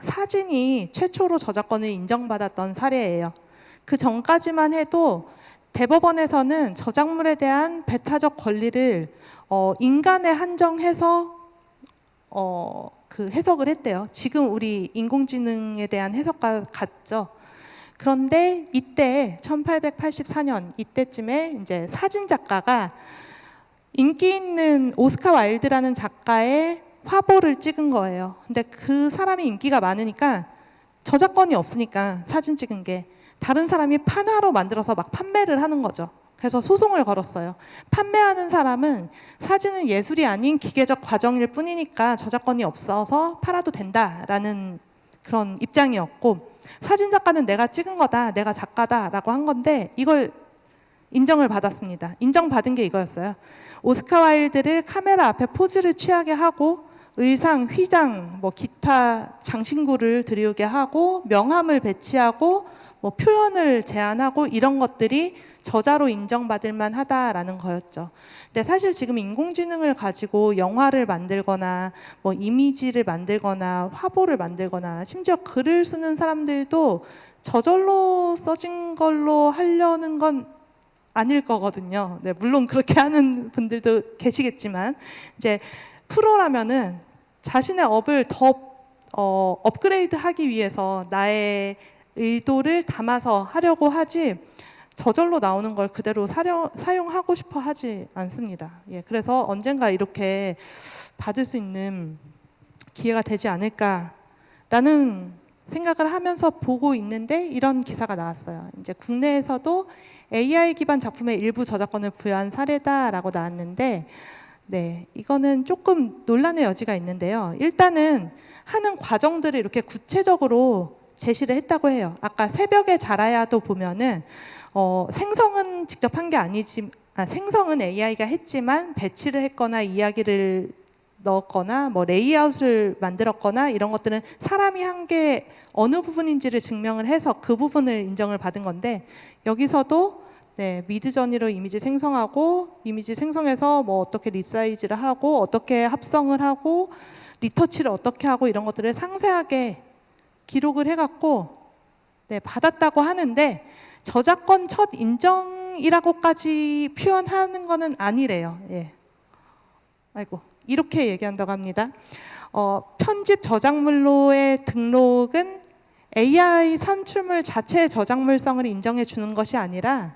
[SPEAKER 1] 사진이 최초로 저작권을 인정받았던 사례예요. 그 전까지만 해도 대법원에서는 저작물에 대한 배타적 권리를 인간에 한정해서 그 해석을 했대요. 지금 우리 인공지능에 대한 해석과 같죠. 그런데 이때 1884년 이때쯤에 이제 사진 작가가 인기 있는 오스카 와일드라는 작가의 화보를 찍은 거예요. 근데 그 사람이 인기가 많으니까 저작권이 없으니까 사진 찍은 게 다른 사람이 판화로 만들어서 막 판매를 하는 거죠. 그래서 소송을 걸었어요. 판매하는 사람은 사진은 예술이 아닌 기계적 과정일 뿐이니까 저작권이 없어서 팔아도 된다라는 그런 입장이었고, 사진 작가는 내가 찍은 거다, 내가 작가다라고 한 건데 이걸 인정을 받았습니다. 인정받은 게 이거였어요. 오스카 와일드를 카메라 앞에 포즈를 취하게 하고 의상, 휘장, 뭐 기타 장신구를 들이우게 하고 명함을 배치하고 뭐 표현을 제안하고 이런 것들이 저자로 인정받을 만하다라는 거였죠. 근데 사실 지금 인공지능을 가지고 영화를 만들거나 뭐 이미지를 만들거나 화보를 만들거나 심지어 글을 쓰는 사람들도 저절로 써진 걸로 하려는 건 아닐 거거든요. 네, 물론 그렇게 하는 분들도 계시겠지만 이제 프로라면은 자신의 업을 더 업그레이드하기 위해서 나의 의도를 담아서 하려고 하지 저절로 나오는 걸 그대로 사용하고 싶어 하지 않습니다. 예, 그래서 언젠가 이렇게 받을 수 있는 기회가 되지 않을까라는 생각을 하면서 보고 있는데 이런 기사가 나왔어요. 이제 국내에서도 AI 기반 작품의 일부 저작권을 부여한 사례다라고 나왔는데, 네, 이거는 조금 논란의 여지가 있는데요. 일단은 하는 과정들을 이렇게 구체적으로 제시를 했다고 해요. 아까 새벽에 자라야도 보면은 생성은 직접 한 게 아니지, 생성은 AI가 했지만 배치를 했거나 이야기를 넣었거나 뭐 레이아웃을 만들었거나 이런 것들은 사람이 한 게 어느 부분인지를 증명을 해서 그 부분을 인정을 받은 건데, 여기서도 네, 미드저니로 이미지 생성하고 이미지 생성해서 뭐 어떻게 리사이즈를 하고 어떻게 합성을 하고 리터치를 어떻게 하고 이런 것들을 상세하게 기록을 해갖고 네, 받았다고 하는데 저작권 첫 인정이라고까지 표현하는 거는 아니래요. 예. 아이고, 이렇게 얘기한다고 합니다. 편집 저작물로의 등록은 AI 산출물 자체의 저작물성을 인정해 주는 것이 아니라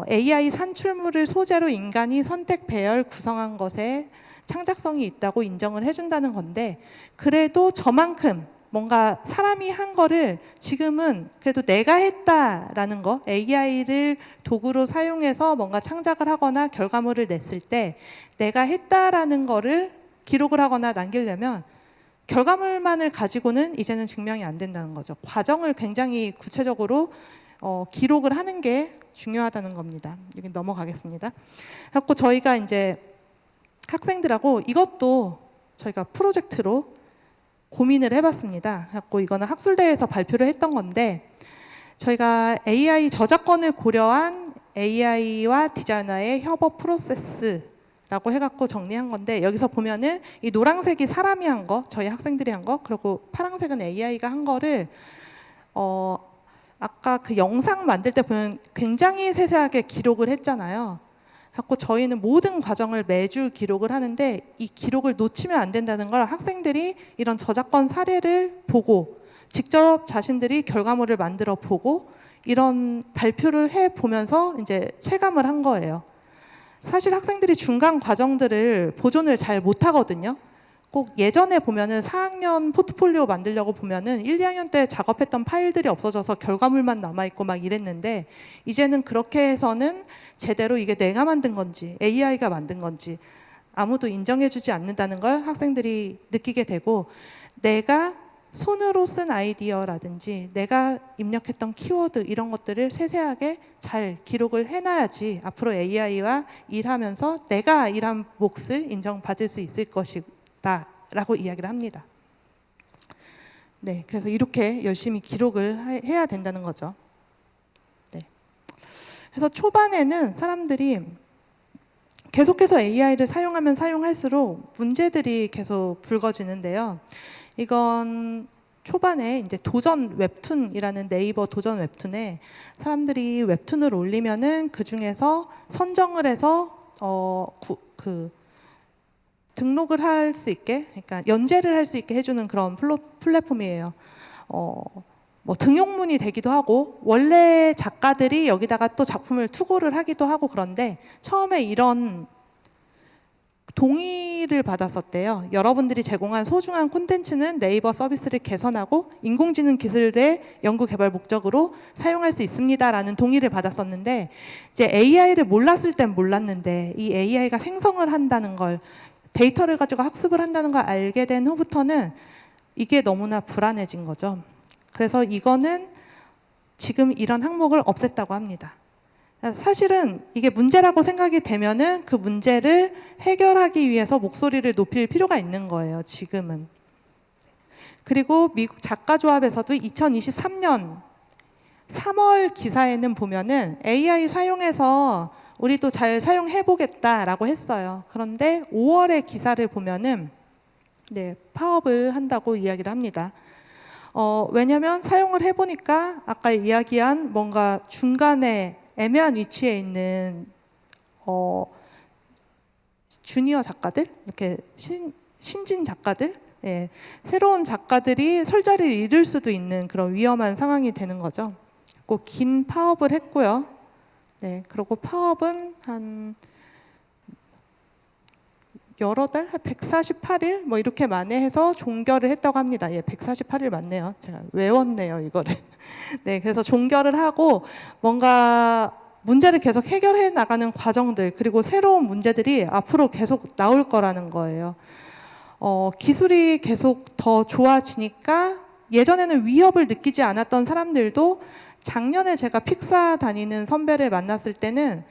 [SPEAKER 1] AI 산출물을 소재로 인간이 선택, 배열, 구성한 것에 창작성이 있다고 인정을 해준다는 건데, 그래도 저만큼 뭔가 사람이 한 거를 지금은 그래도 내가 했다라는 거, AI를 도구로 사용해서 뭔가 창작을 하거나 결과물을 냈을 때 내가 했다라는 거를 기록을 하거나 남기려면 결과물만을 가지고는 이제는 증명이 안 된다는 거죠. 과정을 굉장히 구체적으로 기록을 하는 게 중요하다는 겁니다. 여기 넘어가겠습니다. 그래서 저희가 이제 학생들하고 이것도 저희가 프로젝트로 고민을 해봤습니다. 그래서 이거는 학술대회에서 발표를 했던 건데, 저희가 AI 저작권을 고려한 AI와 디자이너의 협업 프로세스라고 해갖고 정리한 건데, 여기서 보면은 이 노란색이 사람이 한 거, 저희 학생들이 한 거, 그리고 파란색은 AI가 한 거를 아까 그 영상 만들 때 보면 굉장히 세세하게 기록을 했잖아요. 그래서 저희는 모든 과정을 매주 기록을 하는데 이 기록을 놓치면 안 된다는 걸 학생들이 이런 저작권 사례를 보고 직접 자신들이 결과물을 만들어 보고 이런 발표를 해 보면서 이제 체감을 한 거예요. 사실 학생들이 중간 과정들을 보존을 잘 못하거든요. 꼭 예전에 보면은 4학년 포트폴리오 만들려고 보면은 1, 2학년 때 작업했던 파일들이 없어져서 결과물만 남아있고 막 이랬는데, 이제는 그렇게 해서는 제대로 이게 내가 만든 건지 AI가 만든 건지 아무도 인정해주지 않는다는 걸 학생들이 느끼게 되고, 내가 손으로 쓴 아이디어라든지 내가 입력했던 키워드 이런 것들을 세세하게 잘 기록을 해놔야지 앞으로 AI와 일하면서 내가 일한 몫을 인정받을 수 있을 것이다 라고 이야기를 합니다. 네, 그래서 이렇게 열심히 기록을 해야 된다는 거죠. 네. 그래서 초반에는 사람들이 계속해서 AI를 사용하면 사용할수록 문제들이 계속 불거지는데요. 이건 초반에 이제 도전 웹툰이라는 네이버 도전 웹툰에 사람들이 웹툰을 올리면은 그 중에서 선정을 해서 등록을 할 수 있게, 그러니까 연재를 할 수 있게 해주는 그런 플랫폼이에요. 뭐 등용문이 되기도 하고 원래 작가들이 여기다가 또 작품을 투고를 하기도 하고, 그런데 처음에 이런 동의를 받았었대요. 여러분들이 제공한 소중한 콘텐츠는 네이버 서비스를 개선하고 인공지능 기술의 연구 개발 목적으로 사용할 수 있습니다라는 동의를 받았었는데, 이제 AI를 몰랐을 땐 몰랐는데 이 AI가 생성을 한다는 걸, 데이터를 가지고 학습을 한다는 걸 알게 된 후부터는 이게 너무나 불안해진 거죠. 그래서 이거는 지금 이런 항목을 없앴다고 합니다. 사실은 이게 문제라고 생각이 되면은 그 문제를 해결하기 위해서 목소리를 높일 필요가 있는 거예요, 지금은. 그리고 미국 작가조합에서도 2023년 3월 기사에는 보면은 AI 사용해서 우리도 잘 사용해 보겠다라고 했어요. 그런데 5월의 기사를 보면은 파업을 한다고 이야기를 합니다. 왜냐면 사용을 해보니까 아까 이야기한 뭔가 중간에 애매한 위치에 있는 주니어 작가들, 이렇게 신진 작가들, 새로운 작가들이 설 자리를 잃을 수도 있는 그런 위험한 상황이 되는 거죠. 꼭 긴 파업을 했고요. 그리고 파업은 한 여러 달, 한 148일 뭐 이렇게 만에 해서 종결을 했다고 합니다. 148일 맞네요. 제가 외웠네요, 이거를. 그래서 종결을 하고 뭔가 문제를 계속 해결해 나가는 과정들, 그리고 새로운 문제들이 앞으로 계속 나올 거라는 거예요. 기술이 계속 더 좋아지니까 예전에는 위협을 느끼지 않았던 사람들도, 작년에 제가 픽사 다니는 선배를 만났을 때는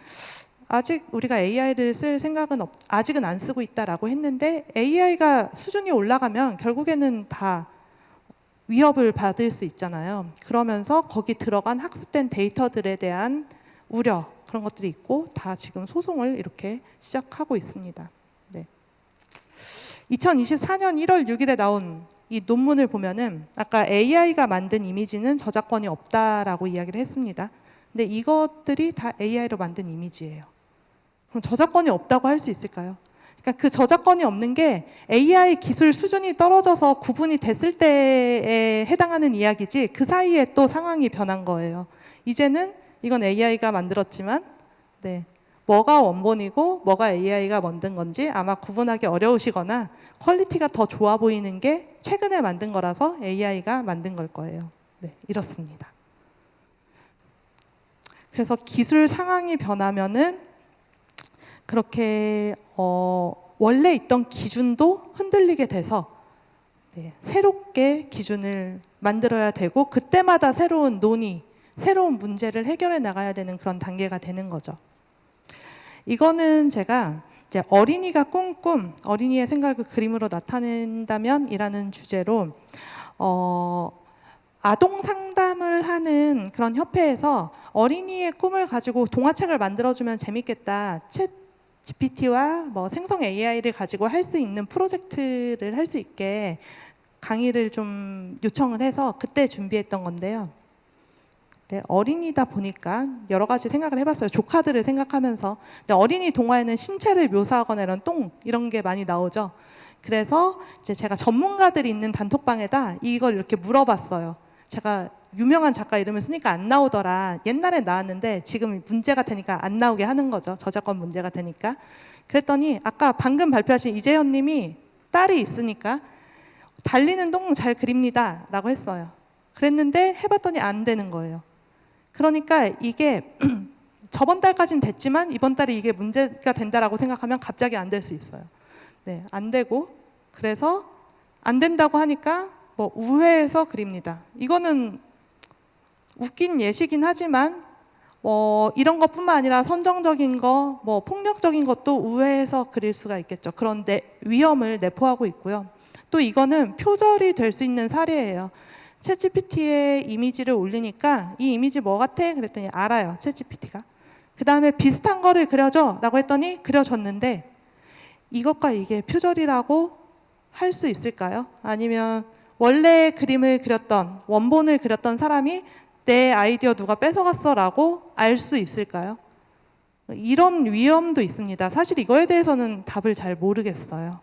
[SPEAKER 1] 아직 우리가 AI를 쓸 생각은 아직은 안 쓰고 있다라고 했는데, AI가 수준이 올라가면 결국에는 다 위협을 받을 수 있잖아요. 그러면서 거기 들어간 학습된 데이터들에 대한 우려, 그런 것들이 있고 다 지금 소송을 이렇게 시작하고 있습니다. 2024년 1월 6일에 나온 이 논문을 보면은 아까 AI가 만든 이미지는 저작권이 없다라고 이야기를 했습니다. 근데 이것들이 다 AI로 만든 이미지예요. 그럼 저작권이 없다고 할 수 있을까요? 그러니까 그 저작권이 없는 게 AI 기술 수준이 떨어져서 구분이 됐을 때에 해당하는 이야기지, 그 사이에 또 상황이 변한 거예요. 이제는 이건 AI가 만들었지만 뭐가 원본이고 뭐가 AI가 만든 건지 아마 구분하기 어려우시거나, 퀄리티가 더 좋아 보이는 게 최근에 만든 거라서 AI가 만든 걸 거예요. 이렇습니다. 그래서 기술 상황이 변하면은 그렇게 원래 있던 기준도 흔들리게 돼서 새롭게 기준을 만들어야 되고, 그때마다 새로운 논의, 새로운 문제를 해결해 나가야 되는 그런 단계가 되는 거죠. 이거는 제가 이제 어린이가 꿈, 어린이의 생각을 그림으로 나타낸다면 이라는 주제로 아동 상담을 하는 그런 협회에서 어린이의 꿈을 가지고 동화책을 만들어주면 재밌겠다, 챗 GPT와 뭐 생성 AI를 가지고 할 수 있는 프로젝트를 할 수 있게 강의를 좀 요청을 해서 그때 준비했던 건데요. 어린이다 보니까 여러 가지 생각을 해봤어요. 조카들을 생각하면서. 근데 어린이 동화에는 신체를 묘사하거나 이런 게 많이 나오죠. 그래서 이제 제가 전문가들이 있는 단톡방에다 이걸 이렇게 물어봤어요. 제가 유명한 작가 이름을 쓰니까 안 나오더라. 옛날에 나왔는데 지금 문제가 되니까 안 나오게 하는 거죠. 저작권 문제가 되니까. 그랬더니 아까 방금 발표하신 이재현 님이 딸이 있으니까 달리는 동 잘 그립니다 라고 했어요. 그랬는데 해봤더니 안 되는 거예요. 그러니까 이게 저번 달까지는 됐지만 이번 달에 이게 문제가 된다라고 생각하면 갑자기 안 될 수 있어요. 안 되고, 그래서 안 된다고 하니까 뭐 우회해서 그립니다. 이거는 웃긴 예시긴 하지만 이런 것뿐만 아니라 선정적인 거, 뭐 폭력적인 것도 우회해서 그릴 수가 있겠죠. 그런 위험을 내포하고 있고요. 또 이거는 표절이 될 수 있는 사례예요. 챗GPT에 이미지를 올리니까 이 이미지 뭐 같아? 그랬더니 알아요, 챗GPT가. 그 다음에 비슷한 거를 그려줘 라고 했더니 그려줬는데, 이것과 이게 표절이라고 할 수 있을까요? 아니면 원래 그림을 그렸던, 원본을 그렸던 사람이 내 아이디어 누가 뺏어갔어 라고 알 수 있을까요? 이런 위험도 있습니다. 사실 이거에 대해서는 답을 잘 모르겠어요.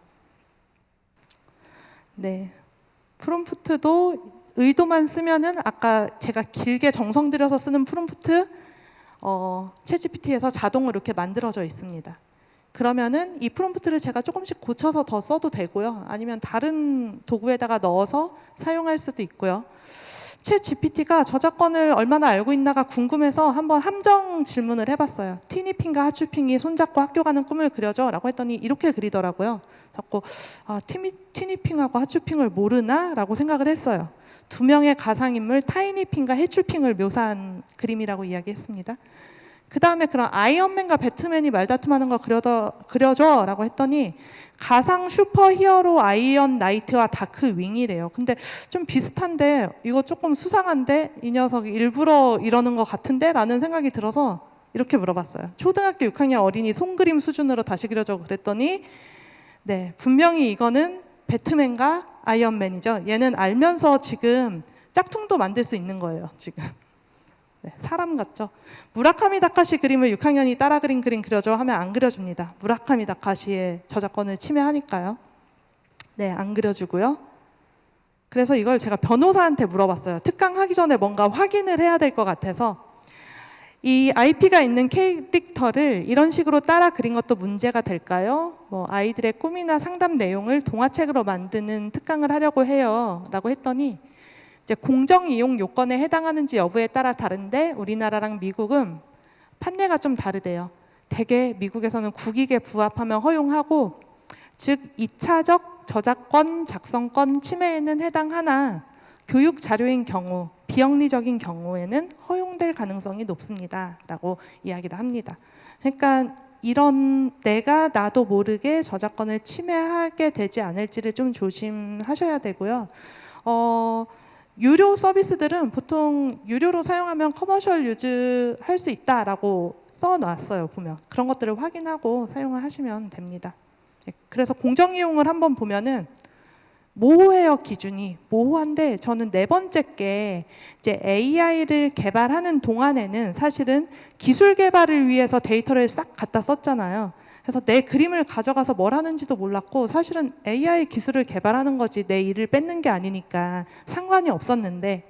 [SPEAKER 1] 프롬프트도 의도만 쓰면은 아까 제가 길게 정성 들여서 쓰는 프롬프트 챗GPT에서 자동으로 이렇게 만들어져 있습니다. 그러면은 이 프롬프트를 제가 조금씩 고쳐서 더 써도 되고요. 아니면 다른 도구에다가 넣어서 사용할 수도 있고요. 챗 GPT가 저작권을 얼마나 알고 있나가 궁금해서 한번 함정 질문을 해봤어요. 티니핑과 하츄핑이 손잡고 학교 가는 꿈을 그려줘 라고 했더니 이렇게 그리더라고요. 자꾸 티니핑하고 하츄핑을 모르나? 라고 생각을 했어요. 두 명의 가상인물 타이니핑과 해츄핑을 묘사한 그림이라고 이야기했습니다. 그 다음에 그럼 아이언맨과 배트맨이 말다툼하는 거 그려줘 라고 했더니 가상 슈퍼 히어로 아이언 나이트와 다크 윙이래요. 근데 좀 비슷한데 이거 조금 수상한데 이 녀석이 일부러 이러는 것 같은데 라는 생각이 들어서 이렇게 물어봤어요. 초등학교 6학년 어린이 손그림 수준으로 다시 그려줘 그랬더니 네, 분명히 이거는 배트맨과 아이언맨이죠. 얘는 알면서 지금 짝퉁도 만들 수 있는 거예요. 지금 네, 사람 같죠. 무라카미 다카시 그림을 6학년이 따라 그린 그림 그려줘 하면 안 그려줍니다. 무라카미 다카시의 저작권을 침해하니까요. 네, 안 그려주고요. 그래서 이걸 제가 변호사한테 물어봤어요. 특강하기 전에 뭔가 확인을 해야 될 것 같아서 이 IP가 있는 캐릭터를 이런 식으로 따라 그린 것도 문제가 될까요? 뭐 아이들의 꿈이나 상담 내용을 동화책으로 만드는 특강을 하려고 해요 라고 했더니 이제 공정 이용 요건에 해당하는지 여부에 따라 다른데 우리나라랑 미국은 판례가 좀 다르대요. 대개 미국에서는 국익에 부합하면 허용하고 즉 2차적 저작권 작성권 침해에는 해당하나 교육 자료인 경우 비영리적인 경우에는 허용될 가능성이 높습니다 라고 이야기를 합니다. 그러니까 이런 내가 나도 모르게 저작권을 침해하게 되지 않을지를 좀 조심하셔야 되고요. 유료 서비스들은 보통 유료로 사용하면 커머셜 유즈 할 수 있다라고 써놨어요. 보면 그런 것들을 확인하고 사용을 하시면 됩니다. 그래서 공정 이용을 한번 보면은 모호해요. 기준이 모호한데 저는 네 번째 게 이제 AI를 개발하는 동안에는 사실은 기술 개발을 위해서 데이터를 싹 갖다 썼잖아요. 그래서 내 그림을 가져가서 뭘 하는지도 몰랐고 사실은 AI 기술을 개발하는 거지 내 일을 뺏는 게 아니니까 상관이 없었는데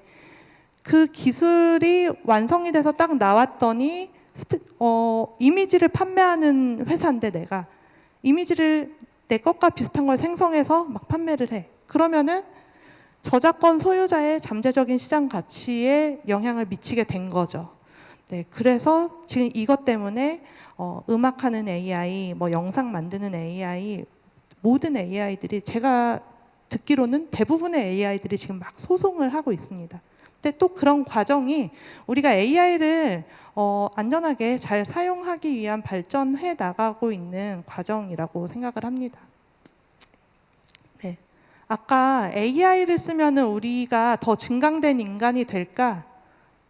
[SPEAKER 1] 그 기술이 완성이 돼서 딱 나왔더니 이미지를 판매하는 회사인데 내가 이미지를 내 것과 비슷한 걸 생성해서 막 판매를 해. 그러면은 저작권 소유자의 잠재적인 시장 가치에 영향을 미치게 된 거죠. 네, 그래서 지금 이것 때문에 음악하는 AI, 뭐 영상 만드는 AI, 모든 AI들이 제가 듣기로는 대부분의 AI들이 지금 막 소송을 하고 있습니다. 근데 또 그런 과정이 우리가 AI를 안전하게 잘 사용하기 위한 발전해 나가고 있는 과정이라고 생각을 합니다. 네, 아까 AI를 쓰면은 우리가 더 증강된 인간이 될까?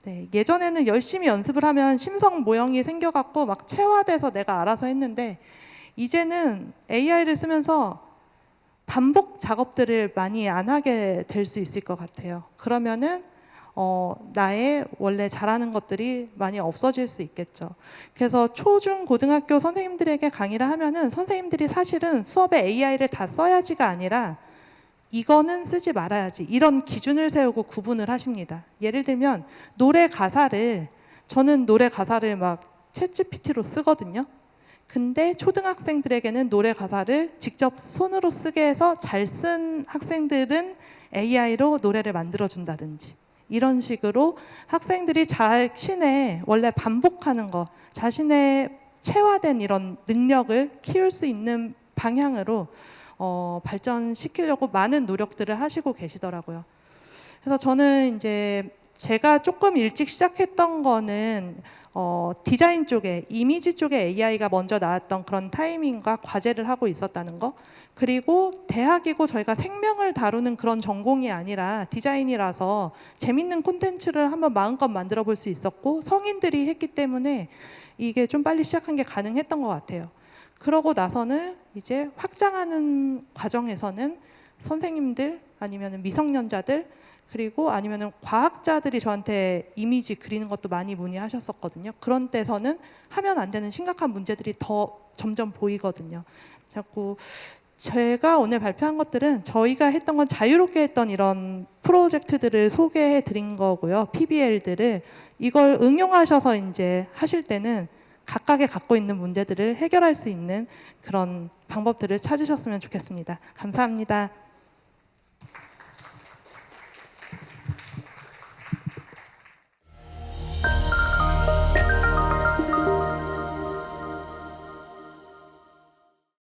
[SPEAKER 1] 네, 예전에는 열심히 연습을 하면 심성 모형이 생겨갖고 막 체화돼서 내가 알아서 했는데 이제는 AI를 쓰면서 반복 작업들을 많이 안 하게 될 수 있을 것 같아요. 그러면은 나의 원래 잘하는 것들이 많이 없어질 수 있겠죠. 그래서 초중 고등학교 선생님들에게 강의를 하면은 선생님들이 사실은 수업에 AI를 다 써야지가 아니라 이거는 쓰지 말아야지 이런 기준을 세우고 구분을 하십니다. 예를 들면 저는 노래 가사를 막 챗GPT로 쓰거든요. 근데 초등학생들에게는 노래 가사를 직접 손으로 쓰게 해서 잘 쓴 학생들은 AI로 노래를 만들어준다든지 이런 식으로 학생들이 자신의 원래 반복하는 거, 자신의 체화된 이런 능력을 키울 수 있는 방향으로 발전시키려고 많은 노력들을 하시고 계시더라고요. 그래서 저는 이제 제가 조금 일찍 시작했던 거는 디자인 쪽에, 이미지 쪽에 AI가 먼저 나왔던 그런 타이밍과 과제를 하고 있었다는 거. 그리고 대학이고 저희가 생명을 다루는 그런 전공이 아니라 디자인이라서 재밌는 콘텐츠를 한번 마음껏 만들어 볼 수 있었고 성인들이 했기 때문에 이게 좀 빨리 시작한 게 가능했던 것 같아요. 그러고 나서는 이제 확장하는 과정에서는 선생님들 아니면 미성년자들 그리고 아니면 과학자들이 저한테 이미지 그리는 것도 많이 문의하셨었거든요. 그런 때서는 하면 안 되는 심각한 문제들이 더 점점 보이거든요. 자꾸 제가 오늘 발표한 것들은 저희가 했던 건 자유롭게 했던 이런 프로젝트들을 소개해 드린 거고요. PBL들을 이걸 응용하셔서 이제 하실 때는 각각의 갖고 있는 문제들을 해결할 수 있는 그런 방법들을 찾으셨으면 좋겠습니다. 감사합니다.